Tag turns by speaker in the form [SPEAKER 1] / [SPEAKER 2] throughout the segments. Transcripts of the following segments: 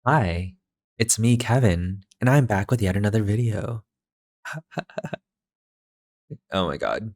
[SPEAKER 1] Hi, it's me, Kevin, and I'm back with yet another video. Oh my god.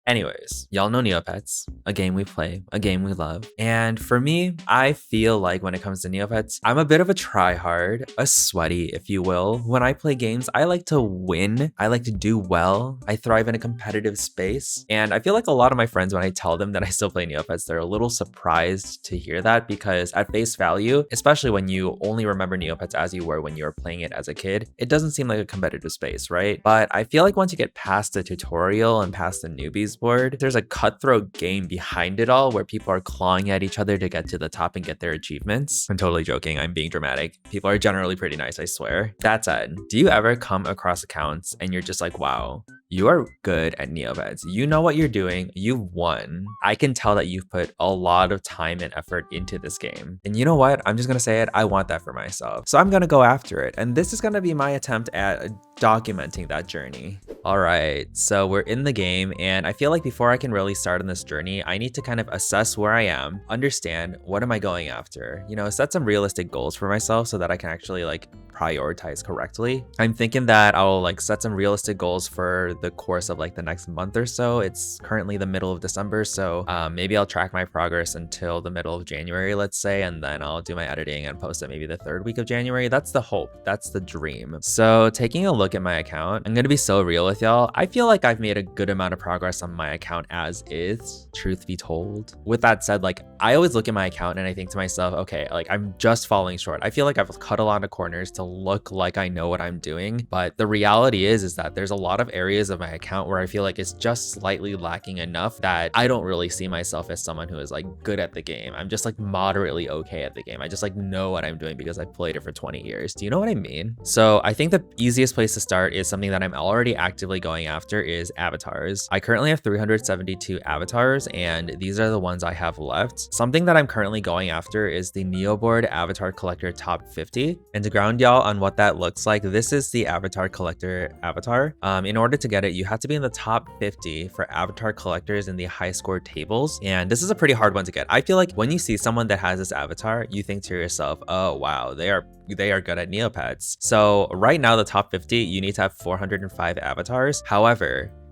[SPEAKER 1] Anyways, y'all know Neopets, a game we play, a game we love. And for me, I feel like when it comes to Neopets, I'm a bit of a tryhard, a sweaty, if you will. When I play games, I like to win. I like to do well. I thrive in a competitive space. And I feel like a lot of my friends, when I tell them that I still play Neopets, they're a little surprised to hear that because at face value, especially when you only remember Neopets as you were when you were playing it as a kid, it doesn't seem like a competitive space, right? But I feel like once you get past the tutorial and past the newbies board, there's a cutthroat game behind it all where people are clawing at each other to get to the top and get their achievements. I'm totally joking. I'm being dramatic. People are generally pretty nice, I swear. That said, do you ever come across accounts and you're just like, wow, you are good at Neopets. You know what you're doing. You've won. I can tell that you've put a lot of time and effort into this game. And you know what? I'm just going to say it. I want that for myself. So I'm going to go after it. And this is going to be my attempt at documenting that journey. All right, so we're in the game, and I feel like before I can really start on this journey, I need to kind of assess where I am, understand what am I going after, set some realistic goals for myself so that I can actually like prioritize correctly. I'm thinking that I'll like set some realistic goals for the course of like the next month or so. It's currently the middle of December, so maybe I'll track my progress until the middle of January, let's say, and then I'll do my editing and post it maybe the third week of January. That's the hope. That's the dream. So taking a look at my account, I'm gonna be so real with y'all. I feel like I've made a good amount of progress on my account as is, truth be told. With that said, like I always look at my account and I think to myself, okay, like I'm just falling short. I feel like I've cut a lot of corners to look like I know what I'm doing, but the reality is that there's a lot of areas of my account where I feel like it's just slightly lacking enough that I don't really see myself as someone who is like good at the game. I'm just like moderately okay at the game. I just like know what I'm doing because I've played it for 20 years. Do you know what I mean? So I think the easiest place to start is something that I'm already actively going after is avatars. I currently have 372 avatars, and these are the ones I have left. Something that I'm currently going after is the Neoboard Avatar Collector Top 50. And to ground y'all on what that looks like, this is the Avatar Collector avatar. In order to get it, you have to be in the top 50 for avatar collectors in the high score tables. And this is a pretty hard one to get. I feel like when you see someone that has this avatar, you think to yourself, oh wow, they are good at Neopets. So right now, the top 50, you need to have 405 avatars.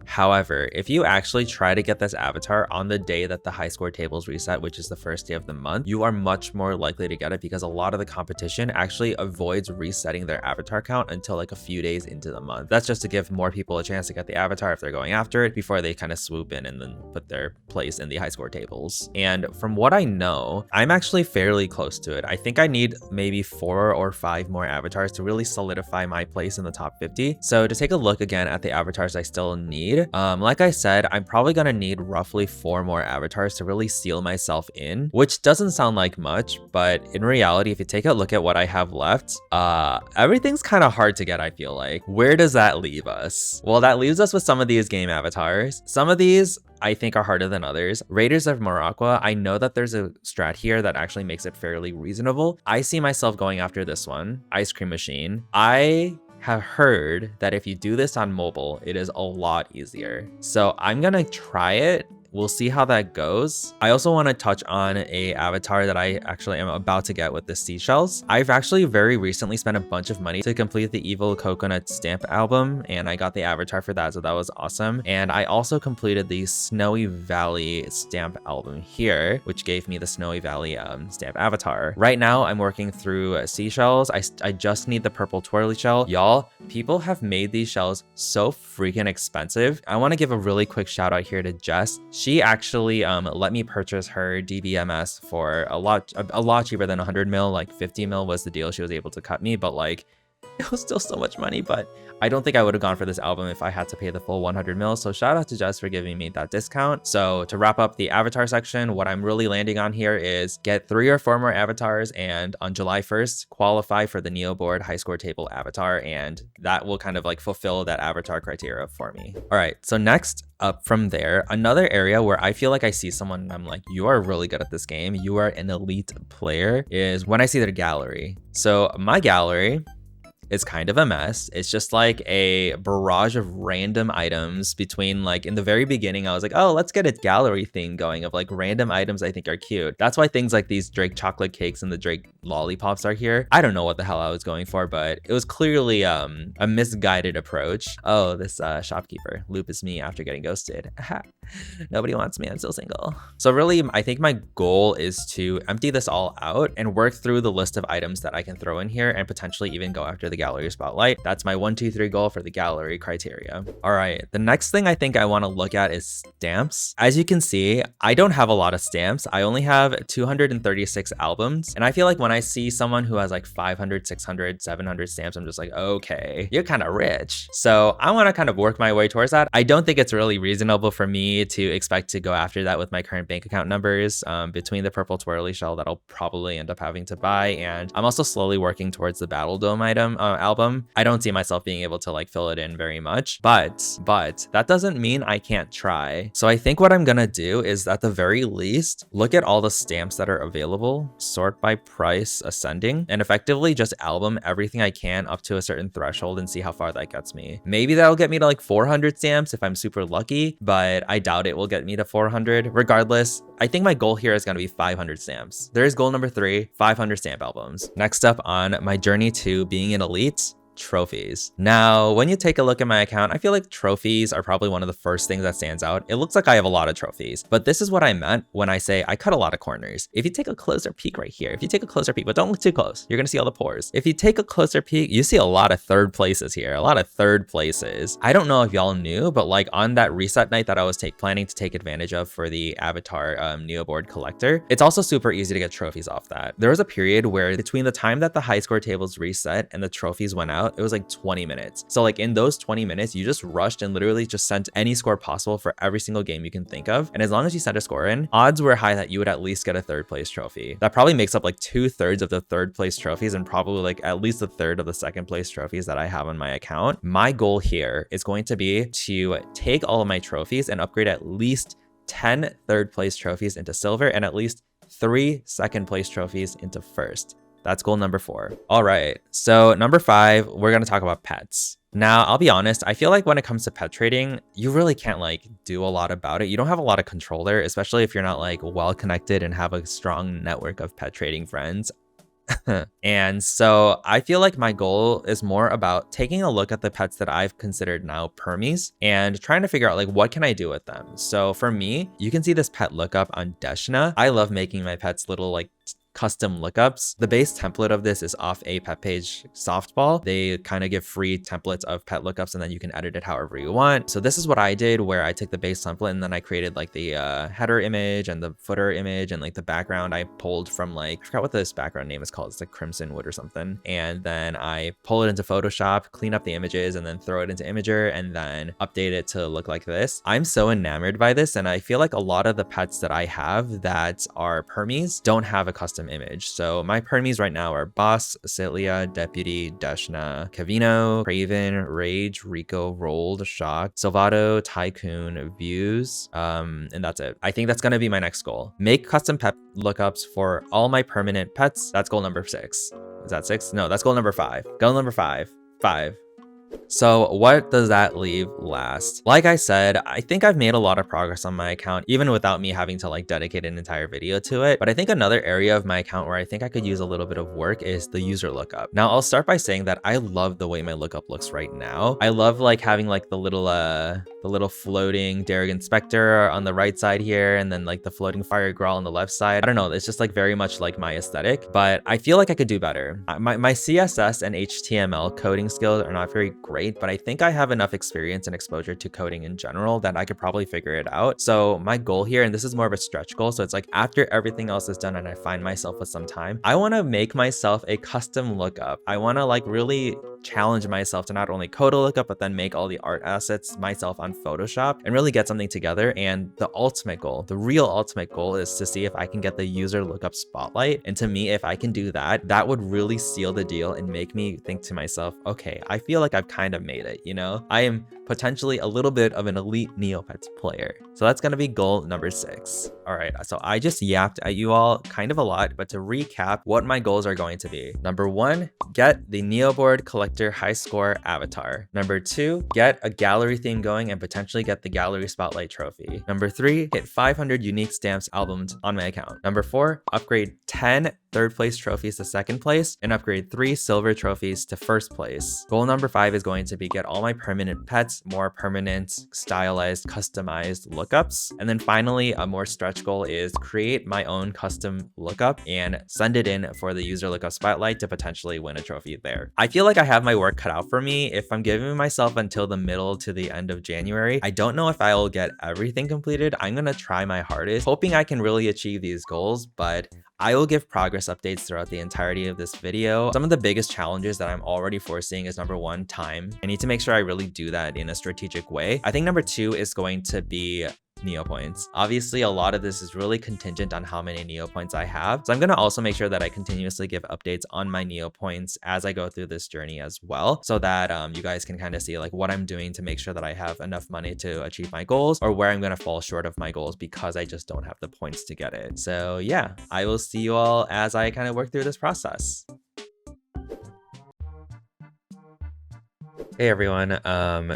[SPEAKER 1] However, if you actually try to get this avatar on the day that the high score tables reset, which is the first day of the month, you are much more likely to get it because a lot of the competition actually avoids resetting their avatar count until like a few days into the month. That's just to give more people a chance to get the avatar if they're going after it before they kind of swoop in and then put their place in the high score tables. And from what I know, I'm actually fairly close to it. I think I need maybe 4 or 5 more avatars to really solidify my place in the top 50. So to take a look again at the avatars I still need, like I said, I'm probably gonna need roughly 4 more avatars to really seal myself in, which doesn't sound like much, but in reality, if you take a look at what I have left, everything's kind of hard to get, I feel like. Where does that leave us? Well, that leaves us with some of these game avatars. Some of these I think are harder than others. Raiders of Morocco, I know that there's a strat here that actually makes it fairly reasonable. I see myself going after this one, Ice Cream Machine. I have heard that if you do this on mobile, it is a lot easier. So I'm gonna try it. We'll see how that goes. I also want to touch on a avatar that I actually am about to get with the seashells. I've actually very recently spent a bunch of money to complete the Evil Coconut stamp album, and I got the avatar for that, so that was awesome. And I also completed the Snowy Valley stamp album here, which gave me the Snowy Valley stamp avatar. Right now, I'm working through seashells. I just need the purple twirly shell. Y'all, people have made these shells so freaking expensive. I want to give a really quick shout out here to Jess. She actually let me purchase her DBMS for a lot cheaper than 100 mil. Like 50 mil was the deal she was able to cut me, but like it was still so much money. But I don't think I would have gone for this album if I had to pay the full 100 mil. So shout out to Jess for giving me that discount. So to wrap up the avatar section, what I'm really landing on here is get 3 or 4 more avatars, and on July 1st, qualify for the Neoboard high score table avatar, and that will kind of like fulfill that avatar criteria for me. All right, so next up from there, another area where I feel like I see someone and I'm like, you are really good at this game, you are an elite player, is when I see their gallery. So my gallery is kind of a mess. It's just like a barrage of random items between like in the very beginning, I was like, oh, let's get a gallery theme going of like random items I think are cute. That's why things like these Drake chocolate cakes and the Drake lollipops are here. I don't know what the hell I was going for, but it was clearly a misguided approach. Oh, this shopkeeper. Loop is me after getting ghosted. Nobody wants me, I'm still single. So really, I think my goal is to empty this all out and work through the list of items that I can throw in here and potentially even go after the gallery spotlight. That's my 1, 2, 3 goal for the gallery criteria. All right, the next thing I think I want to look at is stamps. As you can see, I don't have a lot of stamps. I only have 236 albums. And I feel like when I see someone who has like 500, 600, 700 stamps, I'm just like, okay, you're kind of rich. So I want to kind of work my way towards that. I don't think it's really reasonable for me to expect to go after that with my current bank account numbers. Between the purple twirly shell that I'll probably end up having to buy, and I'm also slowly working towards the Battle Dome album. I don't see myself being able to like fill it in very much, but that doesn't mean I can't try. So I think what I'm gonna do is at the very least, look at all the stamps that are available, sort by price ascending, and effectively just album everything I can up to a certain threshold and see how far that gets me. Maybe that'll get me to like 400 stamps if I'm super lucky, but I doubt it will get me to 400. Regardless, I think my goal here is going to be 500 stamps. There's goal number 3, 500 stamp albums. Next up on my journey to being an elite, trophies. Now, when you take a look at my account, I feel like trophies are probably one of the first things that stands out. It looks like I have a lot of trophies, but this is what I meant when I say I cut a lot of corners. If you take a closer peek right here, but don't look too close, you're gonna see all the pores. If you take a closer peek, you see a lot of third places here, I don't know if y'all knew, but like on that reset night that I was planning to take advantage of for the Avatar Neoboard collector, it's also super easy to get trophies off that. There was a period where between the time that the high score tables reset and the trophies went out, it was like 20 minutes. So like in those 20 minutes, you just rushed and literally just sent any score possible for every single game you can think of. And as long as you sent a score in, odds were high that you would at least get a 3rd place trophy. That probably makes up like 2/3 of the 3rd place trophies and probably like at least 1/3 of the 2nd place trophies that I have on my account. My goal here is going to be to take all of my trophies and upgrade at least 10 3rd place trophies into silver and at least 3 2nd place trophies into 1st. That's goal number 4. All right, so number 5, we're gonna talk about pets. Now, I'll be honest, I feel like when it comes to pet trading, you really can't like do a lot about it. You don't have a lot of control there, especially if you're not like well connected and have a strong network of pet trading friends. And so I feel like my goal is more about taking a look at the pets that I've considered now permies and trying to figure out like what can I do with them. So for me, you can see this pet lookup on Deshna. I love making my pets little like custom lookups. The base template of this is off a pet page softball. They kind of give free templates of pet lookups and then you can edit it however you want. So this is what I did, where I took the base template and then I created like the header image and the footer image and like the background I pulled from like, I forgot what this background name is called. It's like Crimson Wood or something. And then I pull it into Photoshop, clean up the images and then throw it into Imager and then update it to look like this. I'm so enamored by this and I feel like a lot of the pets that I have that are permies don't have a custom image. So my permies right now are Boss, Cilia, Deputy, Deshna, Cavino, Craven, Rage, Rico, Rolled, Shock, Silvato, Tycoon, Views, and that's it. I think that's gonna be my next goal. Make custom pet lookups for all my permanent pets. That's goal number 6. Is that 6? No, that's goal number 5. Goal number 5. 5. So what does that leave last? Like I said, I think I've made a lot of progress on my account, even without me having to like dedicate an entire video to it. But I think another area of my account where I think I could use a little bit of work is the user lookup. Now I'll start by saying that I love the way my lookup looks right now. I love like having like the little floating Darrigan Spectre on the right side here, and then like the floating Fire Grawl on the left side. I don't know, it's just like very much like my aesthetic, but I feel like I could do better. My CSS and HTML coding skills are not very great, but I think I have enough experience and exposure to coding in general that I could probably figure it out. So my goal here, and this is more of a stretch goal, so it's like after everything else is done and I find myself with some time, I want to make myself a custom lookup. I want to like really challenge myself to not only code a lookup, but then make all the art assets myself on Photoshop and really get something together. And the ultimate goal, the real ultimate goal, is to see if I can get the user lookup spotlight. And to me, if I can do that, that would really seal the deal and make me think to myself, okay, I feel like I've kind of made it, you know? I am potentially a little bit of an elite Neopets player. So that's gonna be goal number 6. All right, so I just yapped at you all kind of a lot, but to recap what my goals are going to be. Number 1, get the Neoboard collector collector high score avatar. Number 2, get a gallery theme going and potentially get the gallery spotlight trophy. Number 3, hit 500 unique stamps albums on my account. Number 4, upgrade 10 third place trophies to second place and upgrade 3 silver trophies to first place. Goal number 5 is going to be get all my permanent pets, more permanent, stylized, customized lookups. And then finally, a more stretch goal is create my own custom lookup and send it in for the user lookup spotlight to potentially win a trophy there. I feel like I have my work cut out for me. If I'm giving myself until the middle to the end of January, I don't know if I'll get everything completed. I'm gonna try my hardest, hoping I can really achieve these goals, but I will give progress updates throughout the entirety of this video. Some of the biggest challenges that I'm already foreseeing is number 1, time. I need to make sure I really do that in a strategic way. I think number 2 is going to be Neopoints. Obviously, a lot of this is really contingent on how many Neopoints I have. So I'm going to also make sure that I continuously give updates on my Neopoints as I go through this journey as well, so that you guys can kind of see like what I'm doing to make sure that I have enough money to achieve my goals, or where I'm going to fall short of my goals because I just don't have the points to get it. So yeah, I will see you all as I kind of work through this process. Hey everyone,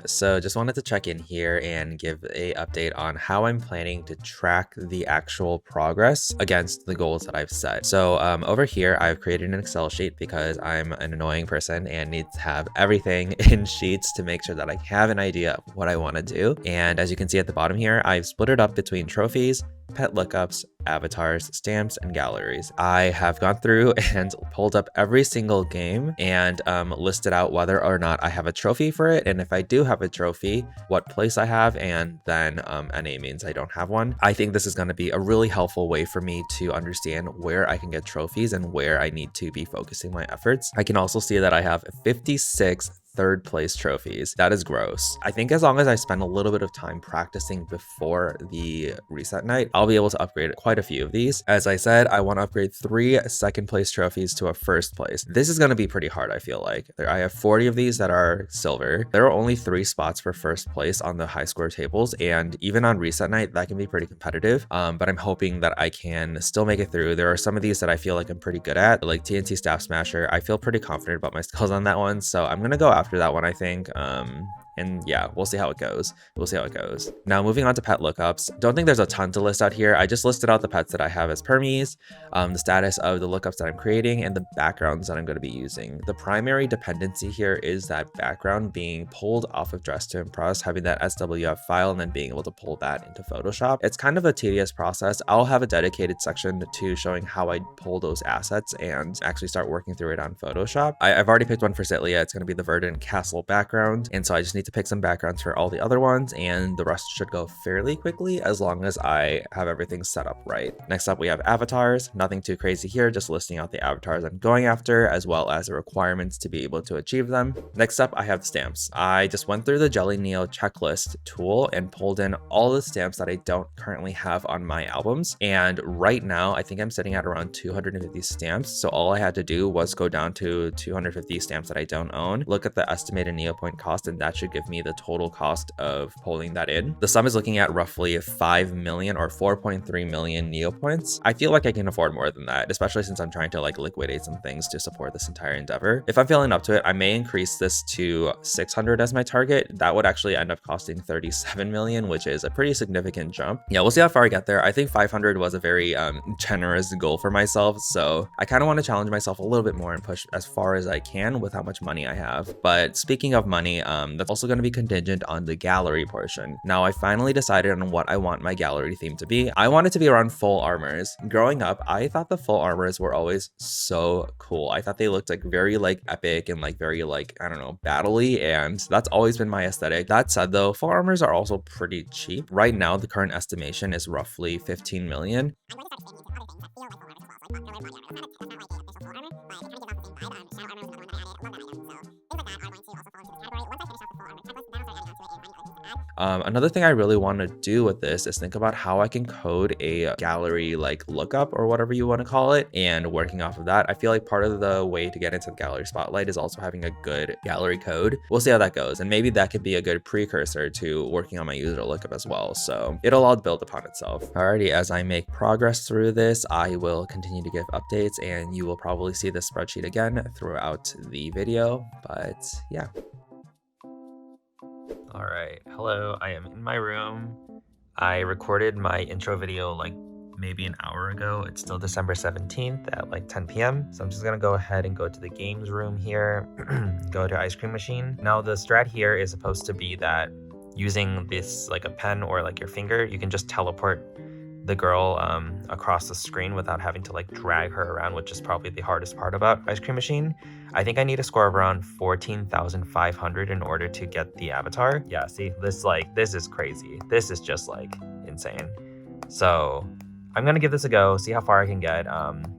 [SPEAKER 1] so just wanted to check in here and give a update on how I'm planning to track the actual progress against the goals that I've set. So over here, I've created an Excel sheet because I'm an annoying person and need to have everything in sheets to make sure that I have an idea of what I want to do. And as you can see at the bottom here, I've split it up between trophies, pet lookups, avatars, stamps, and galleries. I have gone through and pulled up every single game and listed out whether or not I have a trophy for it, and if I do have a trophy, what place I have, and then NA means I don't have one. I think this is going to be a really helpful way for me to understand where I can get trophies and where I need to be focusing my efforts. I can also see that I have 56 third place trophies. That is gross. I think as long as I spend a little bit of time practicing before the reset night, I'll be able to upgrade quite a few of these. As I said, I want to upgrade 3 second place trophies to a first place. This is going to be pretty hard, I feel like. I have 40 of these that are silver. There are only 3 spots for first place on the high score tables, and even on reset night, that can be pretty competitive, but I'm hoping that I can still make it through. There are some of these that I feel like I'm pretty good at, like TNT Staff Smasher. I feel pretty confident about my skills on that one, so I'm gonna go after that one, I think. And yeah, we'll see how it goes. We'll see how it goes. Now, moving on to pet lookups. Don't think there's a ton to list out here. I just listed out the pets that I have as permies, the status of the lookups that I'm creating, and the backgrounds that I'm going to be using. The primary dependency here is that background being pulled off of Dress to Impress, having that SWF file, and then being able to pull that into Photoshop. It's kind of a tedious process. I'll have a dedicated section to showing how I pull those assets and actually start working through it on Photoshop. I've already picked one for Zitlia. It's going to be the Verdant Castle background, and so I just need to pick some backgrounds for all the other ones, and the rest should go fairly quickly as long as I have everything set up right. Next up, we have avatars. Nothing too crazy here, just listing out the avatars I'm going after as well as the requirements to be able to achieve them. Next up, I have the stamps. I just went through the Jelly Neo checklist tool and pulled in all the stamps that I don't currently have on my albums, and right now I think I'm sitting at around 250 stamps. So all I had to do was go down to 250 stamps that I don't own, look at the estimated Neopoint cost, and that should give me the total cost of pulling that in. The sum is looking at roughly 5 million or 4.3 million Neopoints. I feel like I can afford more than that, especially since I'm trying to like liquidate some things to support this entire endeavor. If I'm feeling up to it, I may increase this to 600 as my target. That would actually end up costing 37 million, which is a pretty significant jump. Yeah, we'll see how far I get there. I think 500 was a very generous goal for myself, so I kind of want to challenge myself a little bit more and push as far as I can with how much money I have. But speaking of money, that's also going to be contingent on the gallery portion. Now, I finally decided on what I want my gallery theme to be. I want it to be around full armors. Growing up, I thought the full armors were always so cool. I thought they looked like very like epic and like very like, I don't know, battle-y, and that's always been my aesthetic. That said though, full armors are also pretty cheap. Right now, the current estimation is roughly 15 million. Another thing I really want to do with this is think about how I can code a gallery like lookup or whatever you want to call it, and working off of that. I feel like part of the way to get into the gallery spotlight is also having a good gallery code. We'll see how that goes, and maybe that could be a good precursor to working on my user lookup as well. So it'll all build upon itself. Alrighty, as I make progress through this, I will continue to give updates, and you will probably see this spreadsheet again throughout the video. But yeah. All right, hello, I am in my room. I recorded my intro video like maybe an hour ago. It's still December 17th at like 10 p.m. So I'm just gonna go ahead and go to the games room here, go to ice cream machine. Now the strat here is supposed to be that using this like a pen or like your finger, you can just teleport the girl across the screen without having to like drag her around, which is probably the hardest part about ice cream machine. I think I need a score of around 14,500 in order to get the avatar. Yeah, see, this is crazy. This is just like insane. So I'm gonna give this a go, see how far I can get,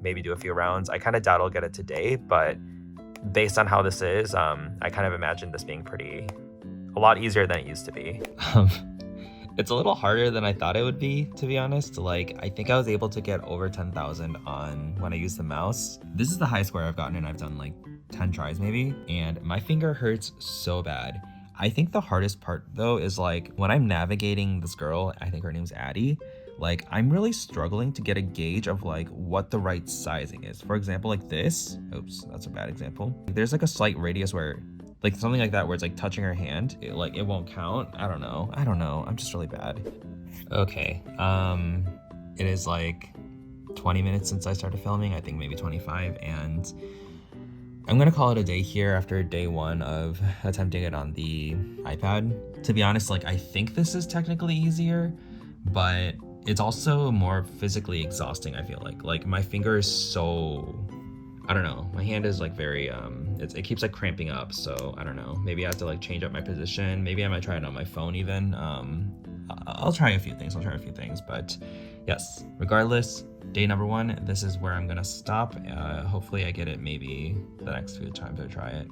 [SPEAKER 1] maybe do a few rounds. I kind of doubt I'll get it today, but based on how this is, I kind of imagine this being a lot easier than it used to be. It's a little harder than I thought it would be, to be honest. Like, I think I was able to get over 10,000 on when I used the mouse. This is the highest score I've gotten, and I've done like 10 tries maybe, and my finger hurts so bad. I think the hardest part though is like when I'm navigating this girl, I think her name's Addie, like I'm really struggling to get a gauge of like what the right sizing is. For example, like this, oops, that's a bad example. There's like a slight radius where like something like that where it's like touching her hand, it won't count. I don't know, I'm just really bad. Okay, it is like 20 minutes since I started filming, I think maybe 25, and I'm gonna call it a day here after day one of attempting it on the iPad. To be honest, like I think this is technically easier, but it's also more physically exhausting, I feel like. Like my finger is so, I don't know, my hand is like very, it keeps like cramping up, so I don't know. Maybe I have to like change up my position. Maybe I might try it on my phone even. I'll try a few things, but yes, regardless, day number one, this is where I'm gonna stop. Hopefully I get it maybe the next few times I try it.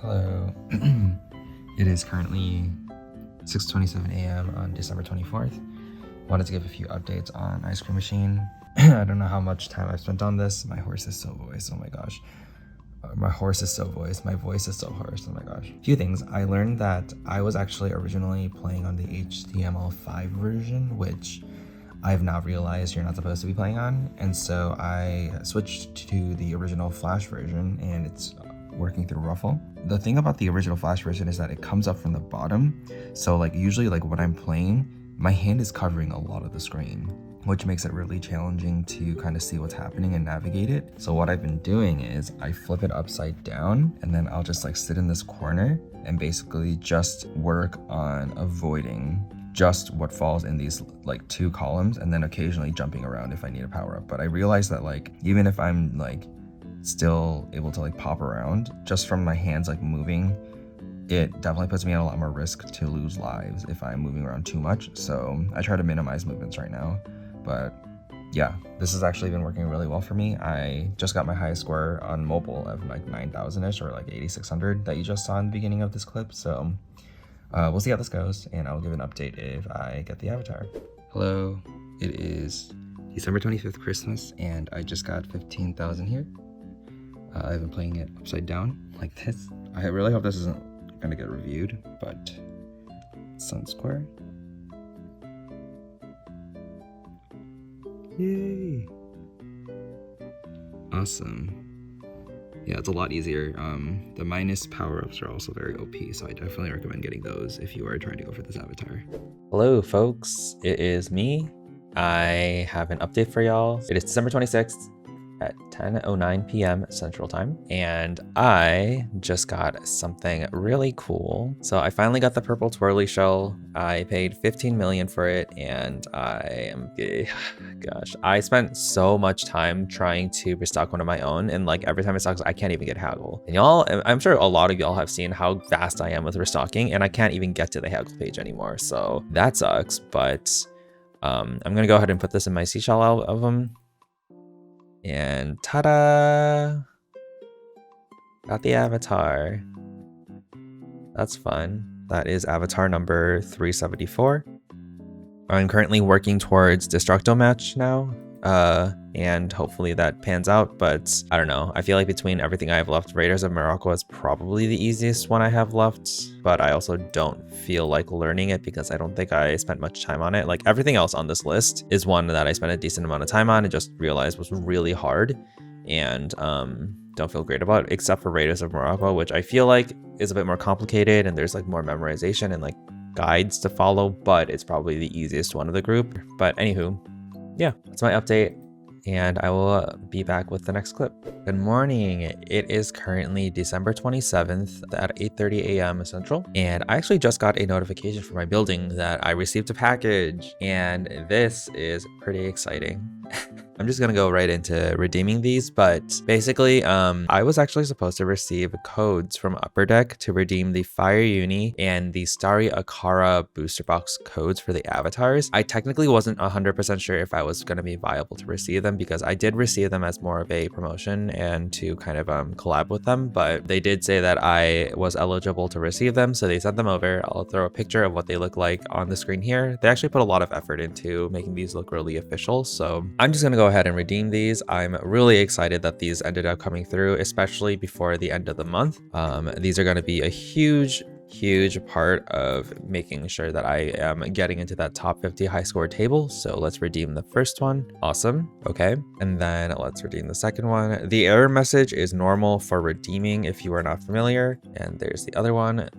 [SPEAKER 1] Hello. It is currently 6:27 a.m. on December 24th. Wanted to give a few updates on Ice Cream Machine. I don't know how much time I've spent on this. My horse is so voiced, oh my gosh. My horse is so voiced, my voice is so hoarse, oh my gosh. A few things, I learned that I was actually originally playing on the HTML5 version, which I've now realized you're not supposed to be playing on. And so I switched to the original Flash version, and it's working through Ruffle. The thing about the original Flash version is that it comes up from the bottom. So like usually like when I'm playing, my hand is covering a lot of the screen, which makes it really challenging to kind of see what's happening and navigate it. So what I've been doing is I flip it upside down, and then I'll just like sit in this corner and basically just work on avoiding just what falls in these like two columns, and then occasionally jumping around if I need a power up. But I realized that like even if I'm like still able to like pop around just from my hands like moving, it definitely puts me at a lot more risk to lose lives if I'm moving around too much. So I try to minimize movements right now. But yeah, this has actually been working really well for me. I just got my highest score on mobile of like 9,000-ish, or like 8,600 that you just saw in the beginning of this clip. So we'll see how this goes, and I'll give an update if I get the avatar. Hello, it is December 25th, Christmas, and I just got 15,000 here. I've been playing it upside down like this. I really hope this isn't gonna get reviewed, but Sun Square. Yay! Awesome. Yeah, it's a lot easier. The minus power-ups are also very OP, so I definitely recommend getting those if you are trying to go for this avatar. Hello, folks. It is me. I have an update for y'all. It is December 26th at 10:09 p.m. Central Time, and I just got something really cool. So I finally got the purple twirly shell. I paid 15 million for it, and gosh, I spent so much time trying to restock one of my own, and like every time it stocks, I can't even get haggle. And y'all, I'm sure a lot of y'all have seen how fast I am with restocking, and I can't even get to the haggle page anymore. So that sucks, but I'm gonna go ahead and put this in my seashell album. And ta-da! Got the avatar. That's fun. That is avatar number 374. I'm currently working towards Destructo match now, and hopefully that pans out, but I don't know. I feel like between everything I have left, Raiders of Morocco is probably the easiest one I have left, but I also don't feel like learning it because I don't think I spent much time on it. Like everything else on this list is one that I spent a decent amount of time on and just realized was really hard and don't feel great about, except for Raiders of Morocco, which I feel like is a bit more complicated and there's like more memorization and like guides to follow, but it's probably the easiest one of the group. But anywho, yeah, that's my update, and I will be back with the next clip. Good morning. It is currently December 27th at 8:30 a.m. Central, and I actually just got a notification from my building that I received a package, and this is pretty exciting. I'm just gonna go right into redeeming these, but basically, I was actually supposed to receive codes from Upper Deck to redeem the Fire Uni and the Starry Akara booster box codes for the avatars. I technically wasn't 100% sure if I was gonna be viable to receive them because I did receive them as more of a promotion and to kind of collab with them, but they did say that I was eligible to receive them, so they sent them over. I'll throw a picture of what they look like on the screen here. They actually put a lot of effort into making these look really official, so I'm just gonna go ahead and redeem these. I'm really excited that these ended up coming through, especially before the end of the month. These are going to be a huge part of making sure that I am getting into that top 50 high score table. So let's redeem the first one. Awesome. Okay. And then let's redeem the second one. The error message is normal for redeeming if you are not familiar. And there's the other one.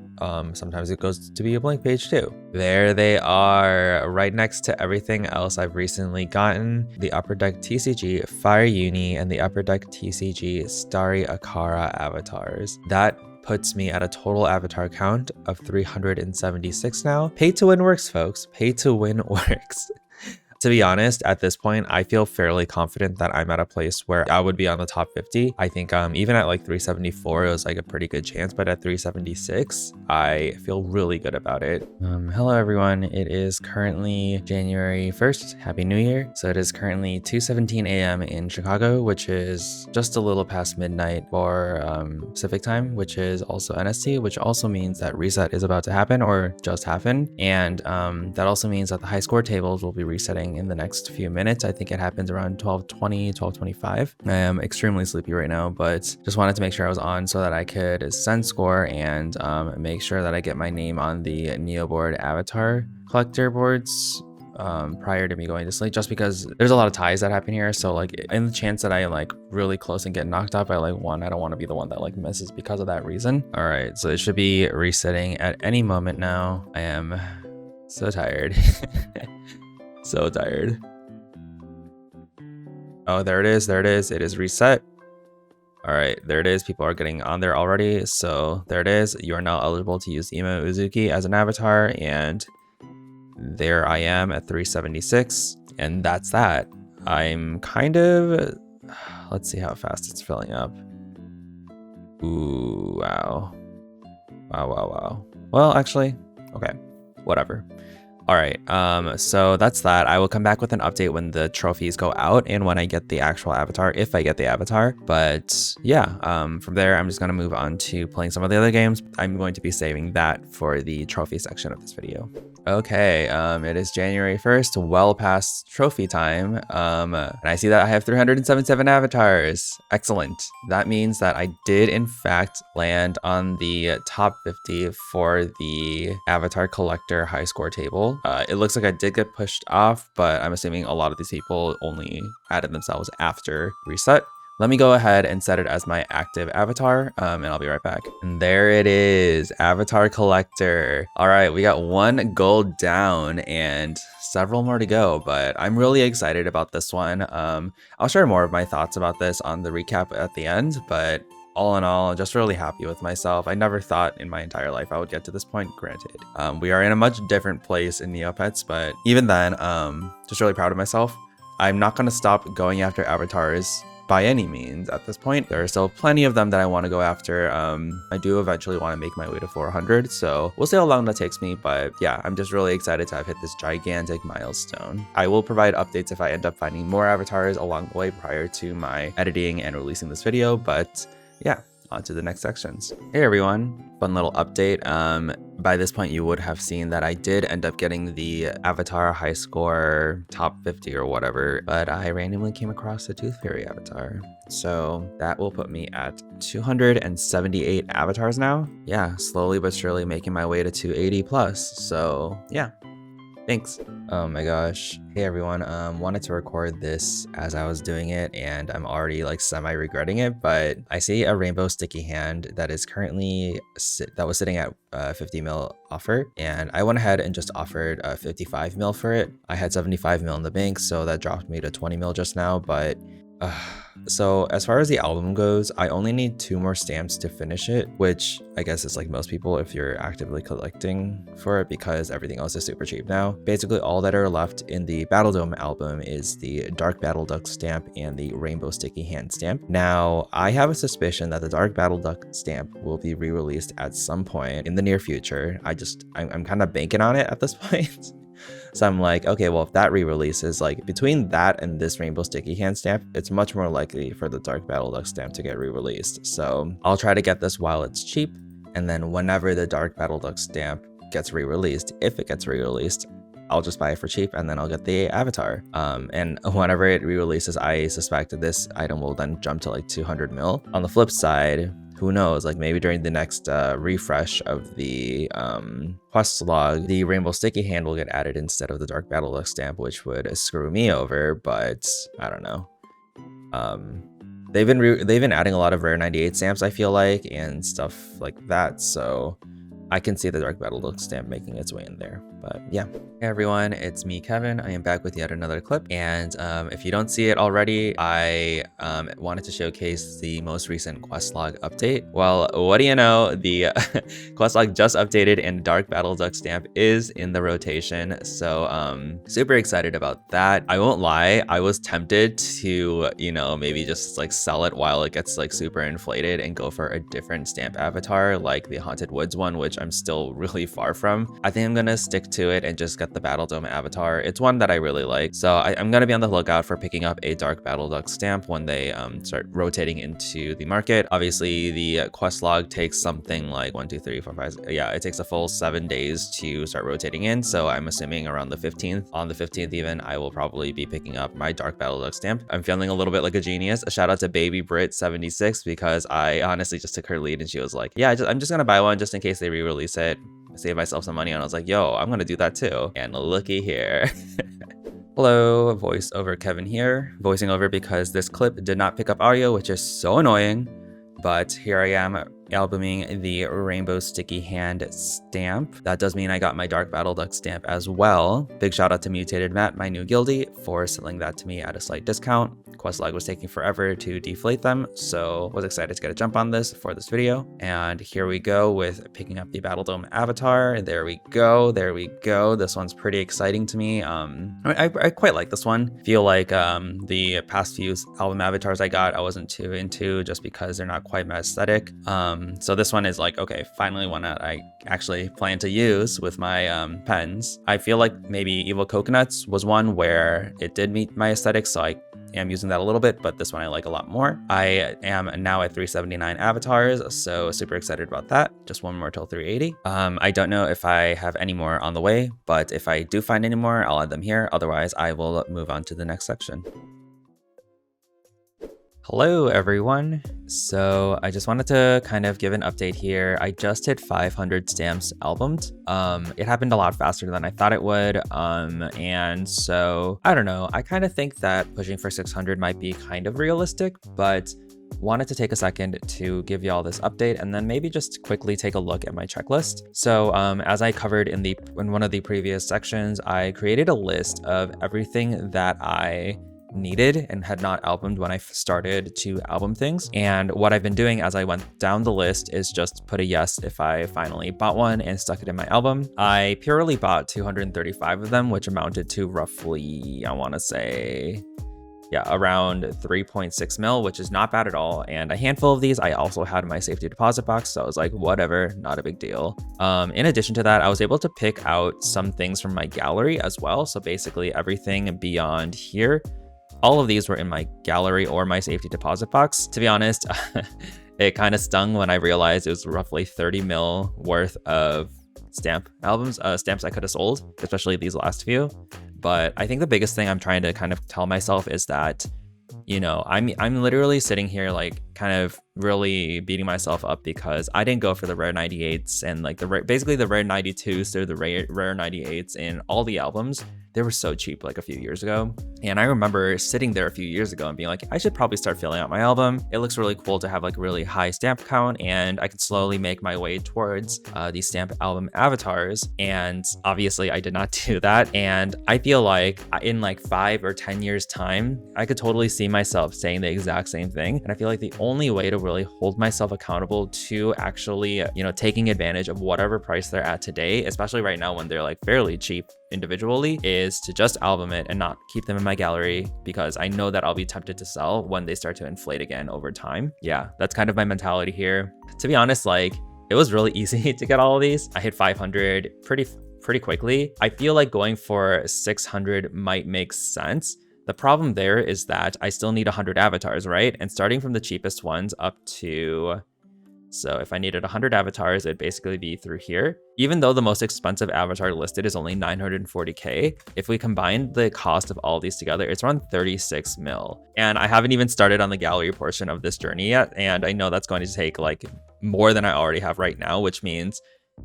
[SPEAKER 1] Sometimes it goes to be a blank page too. There they are, right next to everything else I've recently gotten. The Upper Deck TCG Fire Uni and the Upper Deck TCG Starry Akara avatars. That puts me at a total avatar count of 376 now. Pay to win works, folks. Pay to win works. To be honest, at this point, I feel fairly confident that I'm at a place where I would be on the top 50. I think even at like 374, it was like a pretty good chance, but at 376, I feel really good about it. Hello everyone, it is currently January 1st. Happy New Year. So it is currently 2:17 a.m. in Chicago, which is just a little past midnight for Pacific time, which is also NST, which also means that reset is about to happen or just happened. And that also means that the high score tables will be resetting in the next few minutes. I think it happens around 12:20, 12:25. I am extremely sleepy right now, but just wanted to make sure I was on so that I could send score and make sure that I get my name on the Neo board avatar collector boards prior to me going to sleep, just because there's a lot of ties that happen here. So like in the chance that I am like really close and get knocked out by like one, I don't want to be the one that like misses because of that reason. All right, so it should be resetting at any moment now. I am so tired. So tired. Oh, there it is. There it is. It is reset. All right, there it is. People are getting on there already. So there it is. You are now eligible to use Imo Uzuki as an avatar. And there I am at 376. And that's that. I'm kind of... Let's see how fast it's filling up. Ooh, wow. Wow. Well, actually, okay, whatever. All right, so that's that. I will come back with an update when the trophies go out and when I get the actual avatar, if I get the avatar. But yeah, from there, I'm just gonna move on to playing some of the other games. I'm going to be saving that for the trophy section of this video. Okay, it is January 1st, well past trophy time, and I see that I have 377 avatars. Excellent. That means that I did in fact land on the top 50 for the avatar collector high score table. It looks like I did get pushed off, but I'm assuming a lot of these people only added themselves after reset. Let me go ahead and set it as my active avatar, and I'll be right back. And there it is, Avatar Collector. All right, we got 1 gold down and several more to go, but I'm really excited about this one. I'll share more of my thoughts about this on the recap at the end, but all in all, just really happy with myself. I never thought in my entire life I would get to this point, granted. We are in a much different place in Neopets, but even then, just really proud of myself. I'm not gonna stop going after avatars by any means at this point. There are still plenty of them that I want to go after. I do eventually want to make my way to 400, so we'll see how long that takes me, but yeah, I'm just really excited to have hit this gigantic milestone. I will provide updates if I end up finding more avatars along the way prior to my editing and releasing this video, but yeah, on to the next sections. Hey everyone, fun little update. By this point you would have seen that I did end up getting the avatar high score top 50 or whatever, but I randomly came across the Tooth Fairy avatar. So that will put me at 278 avatars now. Yeah, slowly but surely making my way to 280 plus. So yeah. Thanks. Oh my gosh. Hey everyone, wanted to record this as I was doing it and I'm already like semi-regretting it, but I see a rainbow sticky hand that is currently that was sitting at 50 mil offer, and I went ahead and just offered 55 mil for it. I had 75 mil in the bank, so that dropped me to 20 mil just now, but so as far as the album goes, I only need 2 more stamps to finish it, which I guess is like most people if you're actively collecting for it, because everything else is super cheap now. Basically all that are left in the Battle Dome album is the Dark Battle Duck stamp and the Rainbow Sticky Hand stamp. Now, I have a suspicion that the Dark Battle Duck stamp will be re-released at some point in the near future. I'm kind of banking on it at this point. So I'm like, okay, well, if that re-releases, like between that and this Rainbow Sticky Hand stamp, it's much more likely for the Dark Battle Duck stamp to get re-released. So I'll try to get this while it's cheap. And then whenever the Dark Battle Duck stamp gets re-released, if it gets re-released, I'll just buy it for cheap and then I'll get the avatar. And whenever it re-releases, I suspect that this item will then jump to like 200 mil. On the flip side, who knows, like maybe during the next refresh of the quest log, the Rainbow Sticky Hand will get added instead of the Dark Battle Duck stamp, which would screw me over, but I don't know. They've been adding a lot of rare 98 stamps, I feel like, and stuff like that, so I can see the Dark Battle Duck stamp making its way in there. But yeah. Hey everyone, it's me, Kevin. I am back with yet another clip. And if you don't see it already, I wanted to showcase the most recent questlog update. Well, what do you know? The questlog just updated and Dark Battle Duck stamp is in the rotation. So super excited about that. I won't lie, I was tempted to, you know, maybe just like sell it while it gets like super inflated and go for a different stamp avatar like the Haunted Woods one, which I'm still really far from. I think I'm gonna stick to it and just get the Battle Dome avatar. It's one that I really like, so I'm gonna be on the lookout for picking up a Dark Battle Duck stamp when they start rotating into the market. Obviously the quest log takes something like 1, 2, 3, 4, 5, yeah, it takes a full 7 days to start rotating in, so I'm assuming around the 15th. On the 15th even, I will probably be picking up my Dark Battle Duck stamp. I'm feeling a little bit like a genius. A shout out to Baby Brit 76 because I honestly just took her lead and she was like, yeah, I'm just gonna buy one just in case they re-release it, save myself some money, and I was like, yo, I'm gonna do that too. And looky here. Hello, voiceover Kevin here, voicing over because this clip did not pick up audio, which is so annoying, but here I am albuming the Rainbow Sticky Hand stamp. That does mean I got my Dark Battle Duck stamp as well. Big shout out to Mutated Matt, my new guildie, for selling that to me at a slight discount. Questlog was taking forever to deflate them, so was excited to get a jump on this for this video. And here we go with picking up the Battle Dome avatar. There we go, there we go. This one's pretty exciting to me. I quite like this one. Feel like the past few album avatars I got, I wasn't too into just because they're not quite my aesthetic. So this one is like, okay, finally one that I actually plan to use with my pens. I feel like maybe Evil Coconuts was one where it did meet my aesthetic, so I am using that a little bit, but this one I like a lot more. I am now at 379 avatars, so super excited about that. Just one more till 380. I don't know if I have any more on the way, but if I do find any more, I'll add them here. Otherwise, I will move on to the next section. Hello everyone. So I just wanted to kind of give an update here. I just hit 500 stamps albumed. It happened a lot faster than I thought it would. And so I don't know. I kind of think that pushing for 600 might be kind of realistic, but wanted to take a second to give y'all this update and then maybe just quickly take a look at my checklist. So as I covered in one of the previous sections, I created a list of everything that I needed and had not albumed when I started to album things. And what I've been doing as I went down the list is just put a yes if I finally bought one and stuck it in my album. I purely bought 235 of them, which amounted to roughly, I want to say, yeah, around 3.6 mil, which is not bad at all. And a handful of these I also had in my safety deposit box, so I was like, whatever, not a big deal. In addition to that, I was able to pick out some things from my gallery as well. So basically everything beyond here, all of these were in my gallery or my safety deposit box. To be honest, It kind of stung when I realized it was roughly 30 mil worth of stamps I could have sold, especially these last few. But I think the biggest thing I'm trying to kind of tell myself is that, you know, I'm literally sitting here like kind of really beating myself up because I didn't go for the rare 98s and like basically the rare 92s to the rare 98s in all the albums. They were so cheap like a few years ago. And I remember sitting there a few years ago and being like, I should probably start filling out my album. It looks really cool to have like a really high stamp count, and I could slowly make my way towards these stamp album avatars. And obviously I did not do that. And I feel like in like 5 or 10 years time, I could totally see myself saying the exact same thing. And I feel like the only way to really hold myself accountable to actually, you know, taking advantage of whatever price they're at today, especially right now when they're like fairly cheap individually, is to just album it and not keep them in my gallery, because I know that I'll be tempted to sell when they start to inflate again over time. Yeah, that's kind of my mentality here. To be honest, like it was really easy to get all of these. I hit 500 pretty quickly. I feel like going for 600 might make sense. The problem there is that I still need 100 avatars, right? And starting from the cheapest ones up to, so if I needed 100 avatars, it'd basically be through here. Even though the most expensive avatar listed is only 940K, if we combine the cost of all these together, it's around 36 mil. And I haven't even started on the gallery portion of this journey yet. And I know that's going to take like more than I already have right now, which means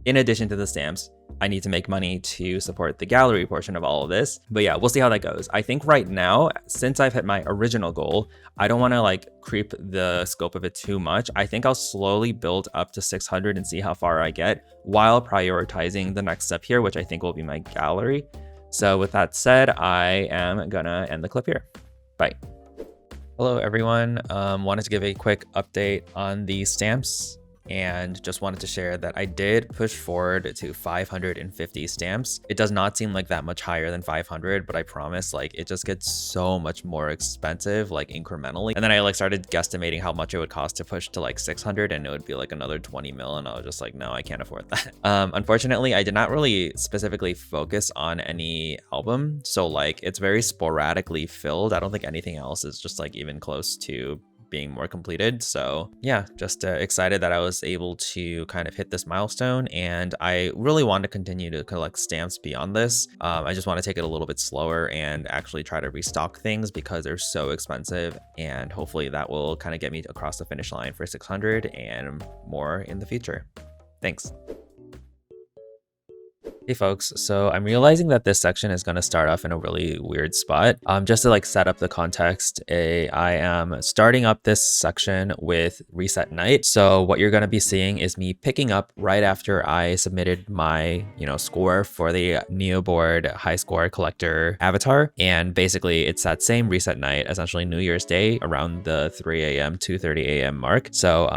[SPEAKER 1] in addition to the stamps, I need to make money to support the gallery portion of all of this. But yeah, we'll see how that goes. I think right now, since I've hit my original goal, I don't want to like creep the scope of it too much. I think I'll slowly build up to 600 and see how far I get while prioritizing the next step here, which I think will be my gallery. So with that said, I am gonna end the clip here. Bye. Hello everyone, wanted to give a quick update on the stamps, and just wanted to share that I did push forward to 550 stamps. It does not seem like that much higher than 500, but I promise like it just gets so much more expensive like incrementally. And then I like started guesstimating how much it would cost to push to like 600, and it would be like another 20 mil, and I was just like, no, I can't afford that. Unfortunately, I did not really specifically focus on any album, so like it's very sporadically filled. I don't think anything else is just like even close to being more completed. So yeah, just excited that I was able to kind of hit this milestone, and I really want to continue to collect stamps beyond this. I just want to take it a little bit slower and actually try to restock things because they're so expensive, and hopefully that will kind of get me across the finish line for 600 and more in the future. Thanks. Hey folks, so I'm realizing that this section is going to start off in a really weird spot. Just to like set up the context, I am starting up this section with reset night. So what you're going to be seeing is me picking up right after I submitted my, score for the Neoboard high score collector avatar. And basically it's that same reset night, essentially New Year's Day around the 3 a.m. 2:30 a.m. mark. So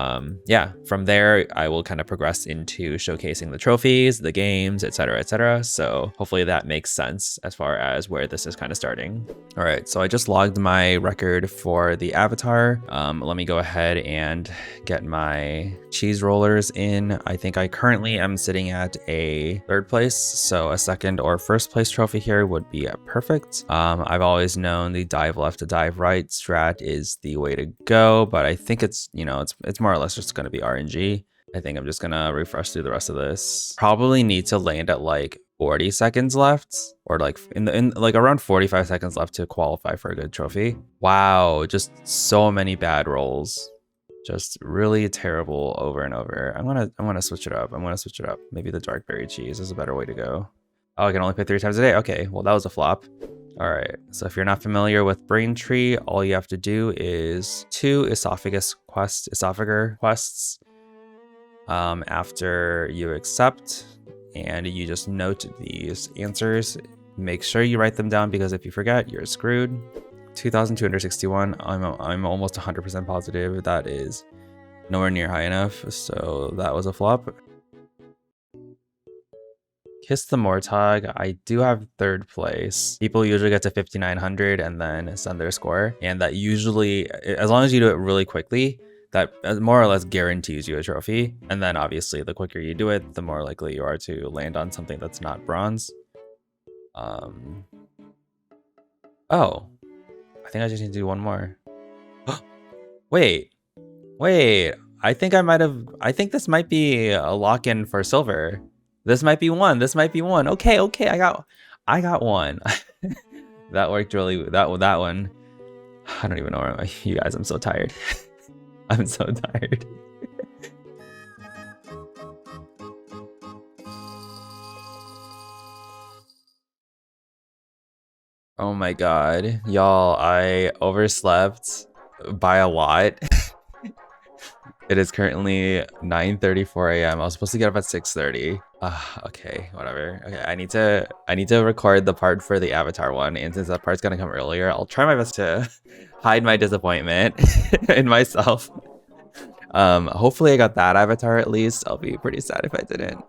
[SPEAKER 1] yeah, from there I will kind of progress into showcasing the trophies, the games, etc. etc. So hopefully that makes sense as far as where this is kind of starting. All right, so I just logged my record for the avatar. Let me go ahead and get my cheese rollers in. I think I currently am sitting at a 3rd place, so a 2nd or 1st place trophy here would be perfect. I've always known the dive left to dive right strat is the way to go, but I think it's, it's more or less just going to be RNG. I think I'm just gonna refresh through the rest of this. Probably need to land at like 40 seconds left, or like in like around 45 seconds left to qualify for a good trophy. Wow, just so many bad rolls. Just really terrible over and over. I'm gonna switch it up. Maybe the dark berry cheese is a better way to go. Oh, I can only play 3 times a day. Okay, well that was a flop. All right, so if you're not familiar with Braintree, all you have to do is 2 esophagus quests. After you accept, and you just note these answers, make sure you write them down, because if you forget, you're screwed. 2,261. I'm almost 100% positive that is nowhere near high enough, so that was a flop. Kiss the Mortog, I do have 3rd place. People usually get to 5,900 and then send their score, and that usually, as long as you do it really quickly, that more or less guarantees you a trophy. And then obviously the quicker you do it, the more likely you are to land on something that's not bronze. Oh, I think I just need to do one more. Wait, I think I think this might be a lock-in for silver. This might be one. This might be one. Okay, okay, I got one. That worked really, that one. I don't even know where you guys, I'm so tired. I'm so tired. Oh my god. Y'all, I overslept by a lot. It is currently 9:34 a.m. I was supposed to get up at 6:30. Okay, whatever. Okay, I need to record the part for the Avatar one, and since that part's gonna come earlier, I'll try my best to hide my disappointment in myself. Hopefully I got that Avatar at least. I'll be pretty sad if I didn't.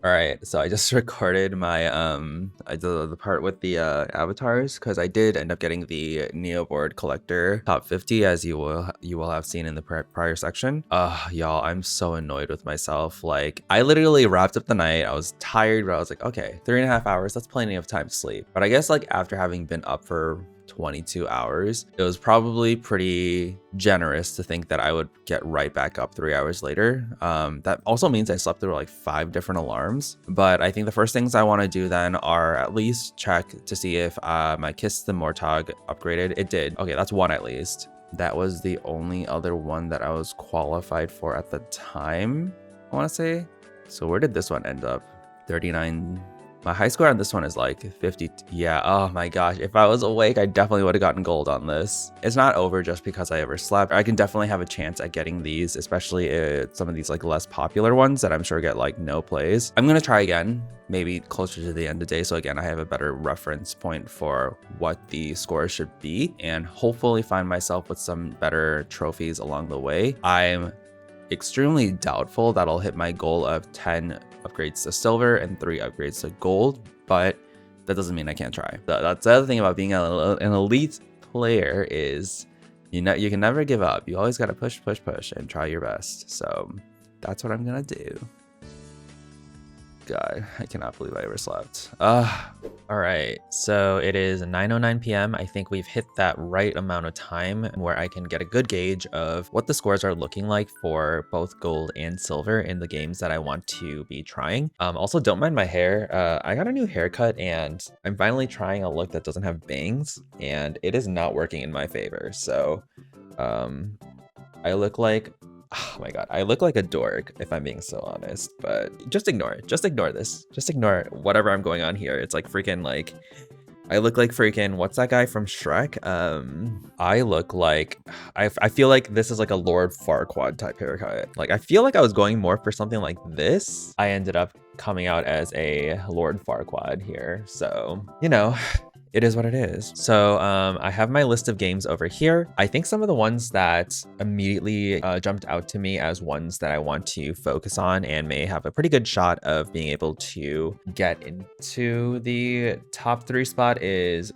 [SPEAKER 1] All right, so I just recorded my I did the part with the avatars because I did end up getting the Neo board collector top 50, as you will have seen in the prior section. Y'all, I'm so annoyed with myself. Like, I literally wrapped up the night. I was tired, but I was like, okay, 3.5 hours, that's plenty of time to sleep. But I guess like after having been up for 22 hours, it was probably pretty generous to think that I would get right back up 3 hours later. That also means I slept through like 5 different alarms, but I think the first things I want to do then are at least check to see if my Kiss the Mortog upgraded. It did. Okay, that's one at least. That was the only other one that I was qualified for at the time, I want to say. So where did this one end up? 39. My high score on this one is like 50. Yeah, oh my gosh. If I was awake, I definitely would have gotten gold on this. It's not over just because I overslept. I can definitely have a chance at getting these, especially some of these like less popular ones that I'm sure get like no plays. I'm going to try again, maybe closer to the end of the day. So again, I have a better reference point for what the score should be and hopefully find myself with some better trophies along the way. I'm extremely doubtful that I'll hit my goal of 10 upgrades to silver and 3 upgrades to gold, but that doesn't mean I can't try. That's the other thing about being an elite player is you can never give up. You always got to push and try your best. So that's what I'm gonna do. God, I cannot believe I overslept. All right, so it is 9:09 p.m. I think we've hit that right amount of time where I can get a good gauge of what the scores are looking like for both gold and silver in the games that I want to be trying. Also, don't mind my hair. I got a new haircut and I'm finally trying a look that doesn't have bangs, and it is not working in my favor. So I look like, oh my god, I look like a dork if I'm being so honest, but just ignore it. Just ignore this. Just ignore whatever I'm going on here. It's like freaking like, I look like freaking, what's that guy from Shrek? I look like, I feel like this is like a Lord Farquaad type haircut. Like, I feel like I was going more for something like this. I ended up coming out as a Lord Farquaad here. So, you know, it is what it is. So I have my list of games over here. I think some of the ones that immediately jumped out to me as ones that I want to focus on and may have a pretty good shot of being able to get into the top 3 spot is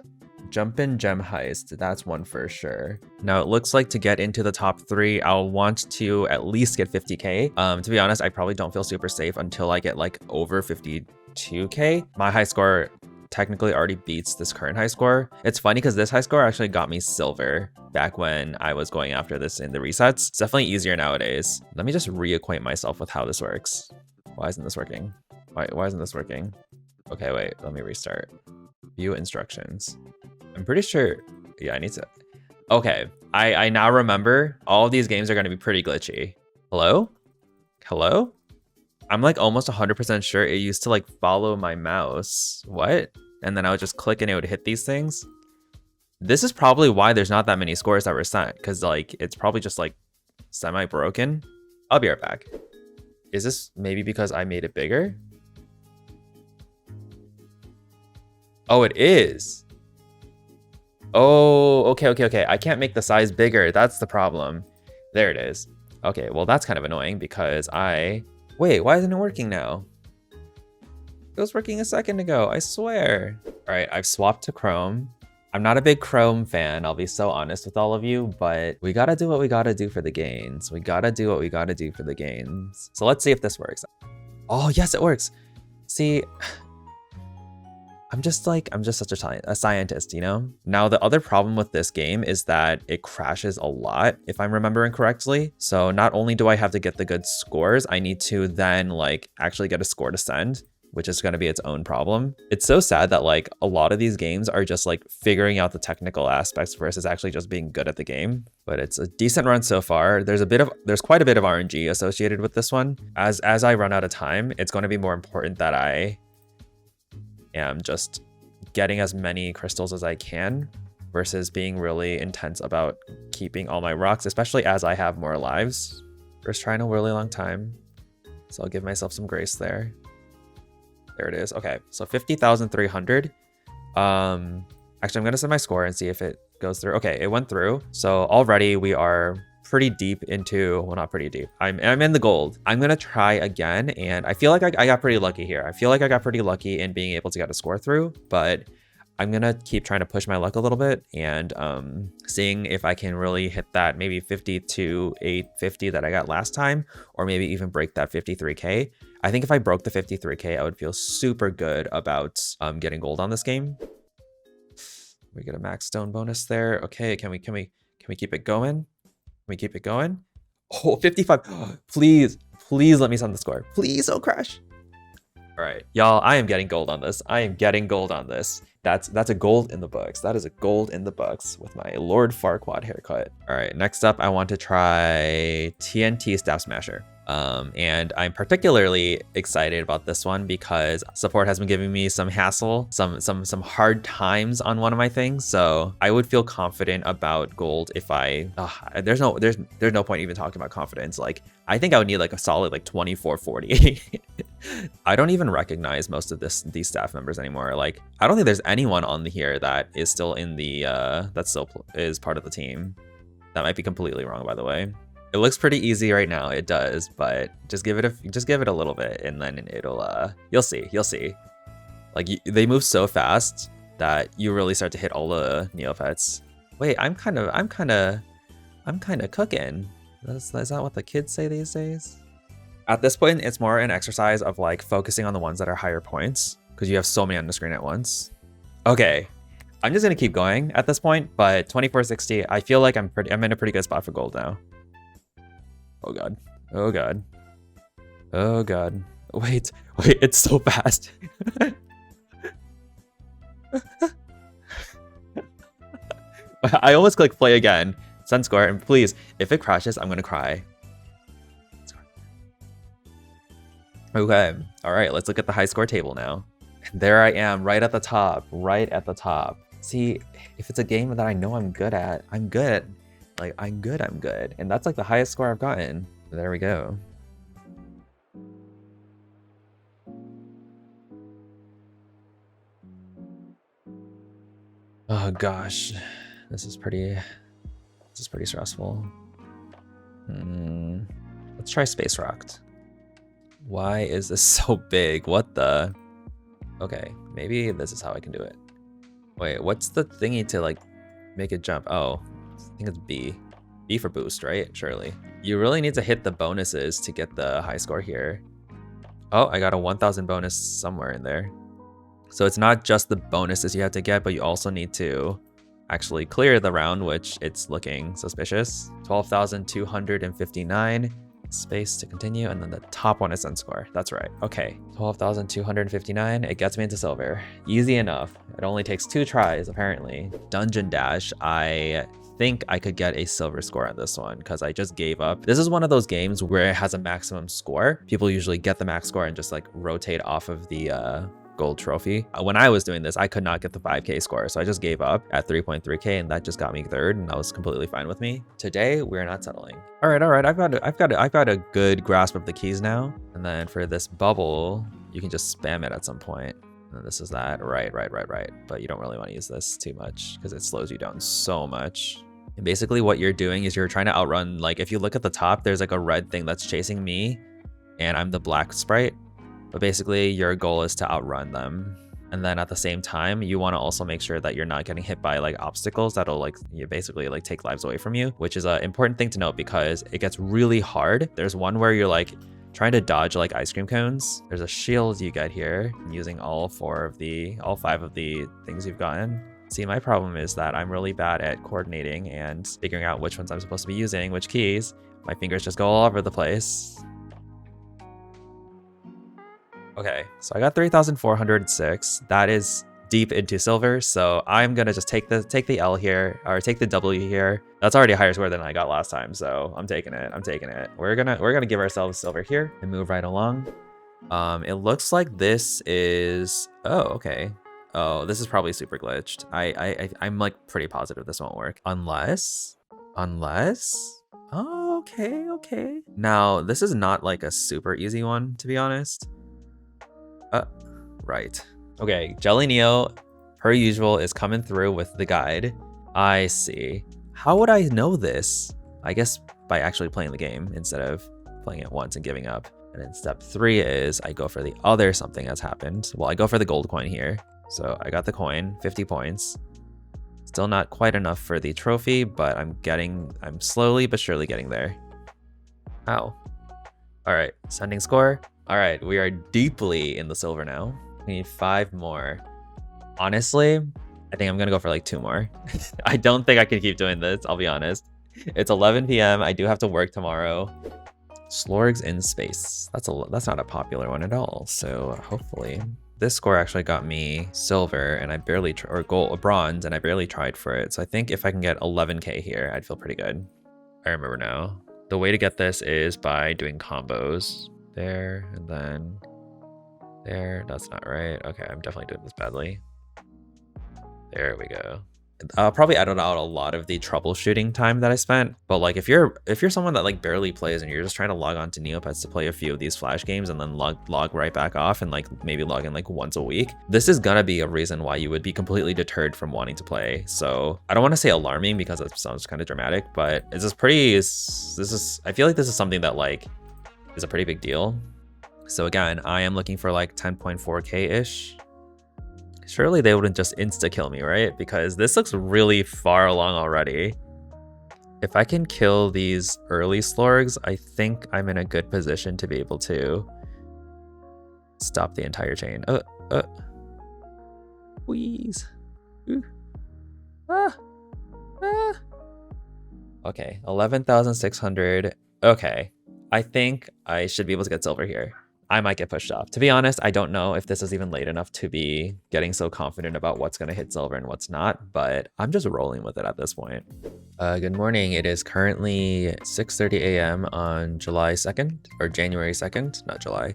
[SPEAKER 1] Jumpin' Gem Heist. That's one for sure. Now it looks like to get into the top 3, I'll want to at least get 50k. To be honest, I probably don't feel super safe until I get like over 52k. My high score technically already beats this current high score. It's funny because this high score actually got me silver back when I was going after this in the resets. It's definitely easier nowadays. Let me just reacquaint myself with how this works. Why isn't this working? Why isn't this working? Okay, wait, let me restart. View instructions. I'm pretty sure, yeah, I need to. Okay, I now remember all of these games are gonna be pretty glitchy. Hello? Hello? I'm like almost 100% sure it used to like follow my mouse. What? And then I would just click and it would hit these things. This is probably why there's not that many scores that were sent, because like it's probably just like semi-broken. I'll be right back. Is this maybe because I made it bigger? Oh, it is. Oh, okay. I can't make the size bigger. That's the problem. There it is. Okay, well that's kind of annoying because wait, why isn't it working now? It was working a second ago, I swear. All right, I've swapped to Chrome. I'm not a big Chrome fan, I'll be so honest with all of you, but we gotta do what we gotta do for the gains. We gotta do what we gotta do for the gains. So let's see if this works. Oh, yes, it works. See, I'm just such a scientist, you know? Now, the other problem with this game is that it crashes a lot, if I'm remembering correctly. So not only do I have to get the good scores, I need to then like actually get a score to send, which is going to be its own problem. It's so sad that like a lot of these games are just like figuring out the technical aspects versus actually just being good at the game. But it's a decent run so far. There's quite a bit of RNG associated with this one. As I run out of time, it's going to be more important that I am just getting as many crystals as I can versus being really intense about keeping all my rocks, especially as I have more lives. First try in a really long time. So I'll give myself some grace there. There it is. Okay, so 50,300. Actually, I'm gonna send my score and see if it goes through. Okay, it went through. So already we are pretty deep into, well, not pretty deep. I'm in the gold. I'm gonna try again, and I feel like I got pretty lucky here. I feel like I got pretty lucky in being able to get a score through, but I'm gonna keep trying to push my luck a little bit and seeing if I can really hit that maybe 52, 850 that I got last time, or maybe even break that 53K. I think if I broke the 53K, I would feel super good about getting gold on this game. We get a max stone bonus there. Okay, can we keep it going? Can we keep it going? Oh, 55. Please let me send the score. Please don't crash. All right, y'all, I am getting gold on this. I am getting gold on this. That's a gold in the books. That is a gold in the books with my Lord Farquaad haircut. All right, next up, I want to try TNT Staff Smasher. And I'm particularly excited about this one because support has been giving me some hassle, some hard times on one of my things. So I would feel confident about gold if there's no point even talking about confidence. Like, I think I would need like a solid like 2440. I don't even recognize most of these staff members anymore. Like, I don't think there's anyone on here that is still in the that still is part of the team. That might be completely wrong, by the way. It looks pretty easy right now. It does, but just give it a little bit, and then it'll you'll see. Like, they move so fast that you really start to hit all the Neopets. Wait, I'm kind of cooking. Is that what the kids say these days? At this point, it's more an exercise of like focusing on the ones that are higher points because you have so many on the screen at once. Okay, I'm just gonna keep going at this point, but 2460, I feel like I'm in a pretty good spot for gold now. Oh god. Oh god. Oh god. Wait, it's so fast. I almost click play again. Send score, and please, if it crashes, I'm gonna cry. Okay, all right, let's look at the high score table now. There I am, right at the top, See, if it's a game that I know I'm good at, I'm good. Like, I'm good. And that's like the highest score I've gotten. There we go. Oh gosh, this is pretty stressful. Let's try Space Rocked. Why is this so big? What the? Okay, maybe this is how I can do it. Wait, what's the thingy to like make it jump? Oh, I think it's B. B for boost, right? Surely. You really need to hit the bonuses to get the high score here. Oh, I got a 1000 bonus somewhere in there. So it's not just the bonuses you have to get, but you also need to actually clear the round, which it's looking suspicious. 12,259. Space to continue, and then the top one is send score. That's right. Okay, 12,259. It gets me into silver. Easy enough. It only takes 2 tries, apparently. Dungeon Dash. I think I could get a silver score on this one because I just gave up. This is one of those games where it has a maximum score. People usually get the max score and just like rotate off of the gold trophy. When I was doing this, I could not get the 5K score, so I just gave up at 3.3K, and that just got me 3rd, and that was completely fine with me. Today, we're not settling. All right. I've got a good grasp of the keys now, and then for this bubble, you can just spam it at some point. And this is that. Right. But you don't really want to use this too much because it slows you down so much. And basically, what you're doing is you're trying to outrun. Like, if you look at the top, there's like a red thing that's chasing me, and I'm the black sprite. But basically, your goal is to outrun them. And then at the same time, you want to also make sure that you're not getting hit by like obstacles that'll like you basically like take lives away from you, which is an important thing to note because it gets really hard. There's one where you're like, trying to dodge like ice cream cones. There's a shield you get here using all 5 of the things you've gotten. See, my problem is that I'm really bad at coordinating and figuring out which ones I'm supposed to be using, which keys. My fingers just go all over the place. Okay, so I got 3,406. That is deep into silver, so I'm gonna just take the L here, or take the W here. That's already a higher score than I got last time, so I'm taking it. We're gonna give ourselves silver here and move right along. It looks like this is, oh, okay. Oh, this is probably super glitched. I'm like pretty positive this won't work unless, oh, okay. Now this is not like a super easy one, to be honest. Right. Okay, Jelly Neo, per usual, is coming through with the guide. I see. How would I know this? I guess by actually playing the game instead of playing it once and giving up. And then step 3 is I go for the other something that's happened. Well, I go for the gold coin here. So I got the coin, 50 points. Still not quite enough for the trophy, but I'm slowly but surely getting there. Ow. All right, sending score. All right, we are deeply in the silver now. We need 5 more. Honestly, I think I'm gonna go for like 2 more. I don't think I can keep doing this, I'll be honest. It's 11 p.m. I do have to work tomorrow. Slorgs in space. That's not a popular one at all. So hopefully this score actually got me silver, and I barely or gold or bronze, and I barely tried for it. So I think if I can get 11k here, I'd feel pretty good. I remember now. The way to get this is by doing combos. There and then there. That's not right. Okay, I'm definitely doing this badly. There we go. I'll probably edit out a lot of the troubleshooting time that I spent, but like if you're someone that like barely plays and you're just trying to log on to Neopets to play a few of these flash games and then log right back off and like maybe log in like once a week, this is gonna be a reason why you would be completely deterred from wanting to play. So I don't want to say alarming because it sounds kind of dramatic, but I feel like this is something that like is a pretty big deal. So again, I am looking for like 10.4k ish. Surely they wouldn't just insta-kill me, right? Because this looks really far along already. If I can kill these early slorgs, I think I'm in a good position to be able to stop the entire chain. Wheeze. Okay, 11,600. Okay, I think I should be able to get silver here. I might get pushed off. To be honest, I don't know if this is even late enough to be getting so confident about what's gonna hit silver and what's not, but I'm just rolling with it at this point. Good morning. It is currently 6:30 a.m. on July 2nd, or January 2nd, not July.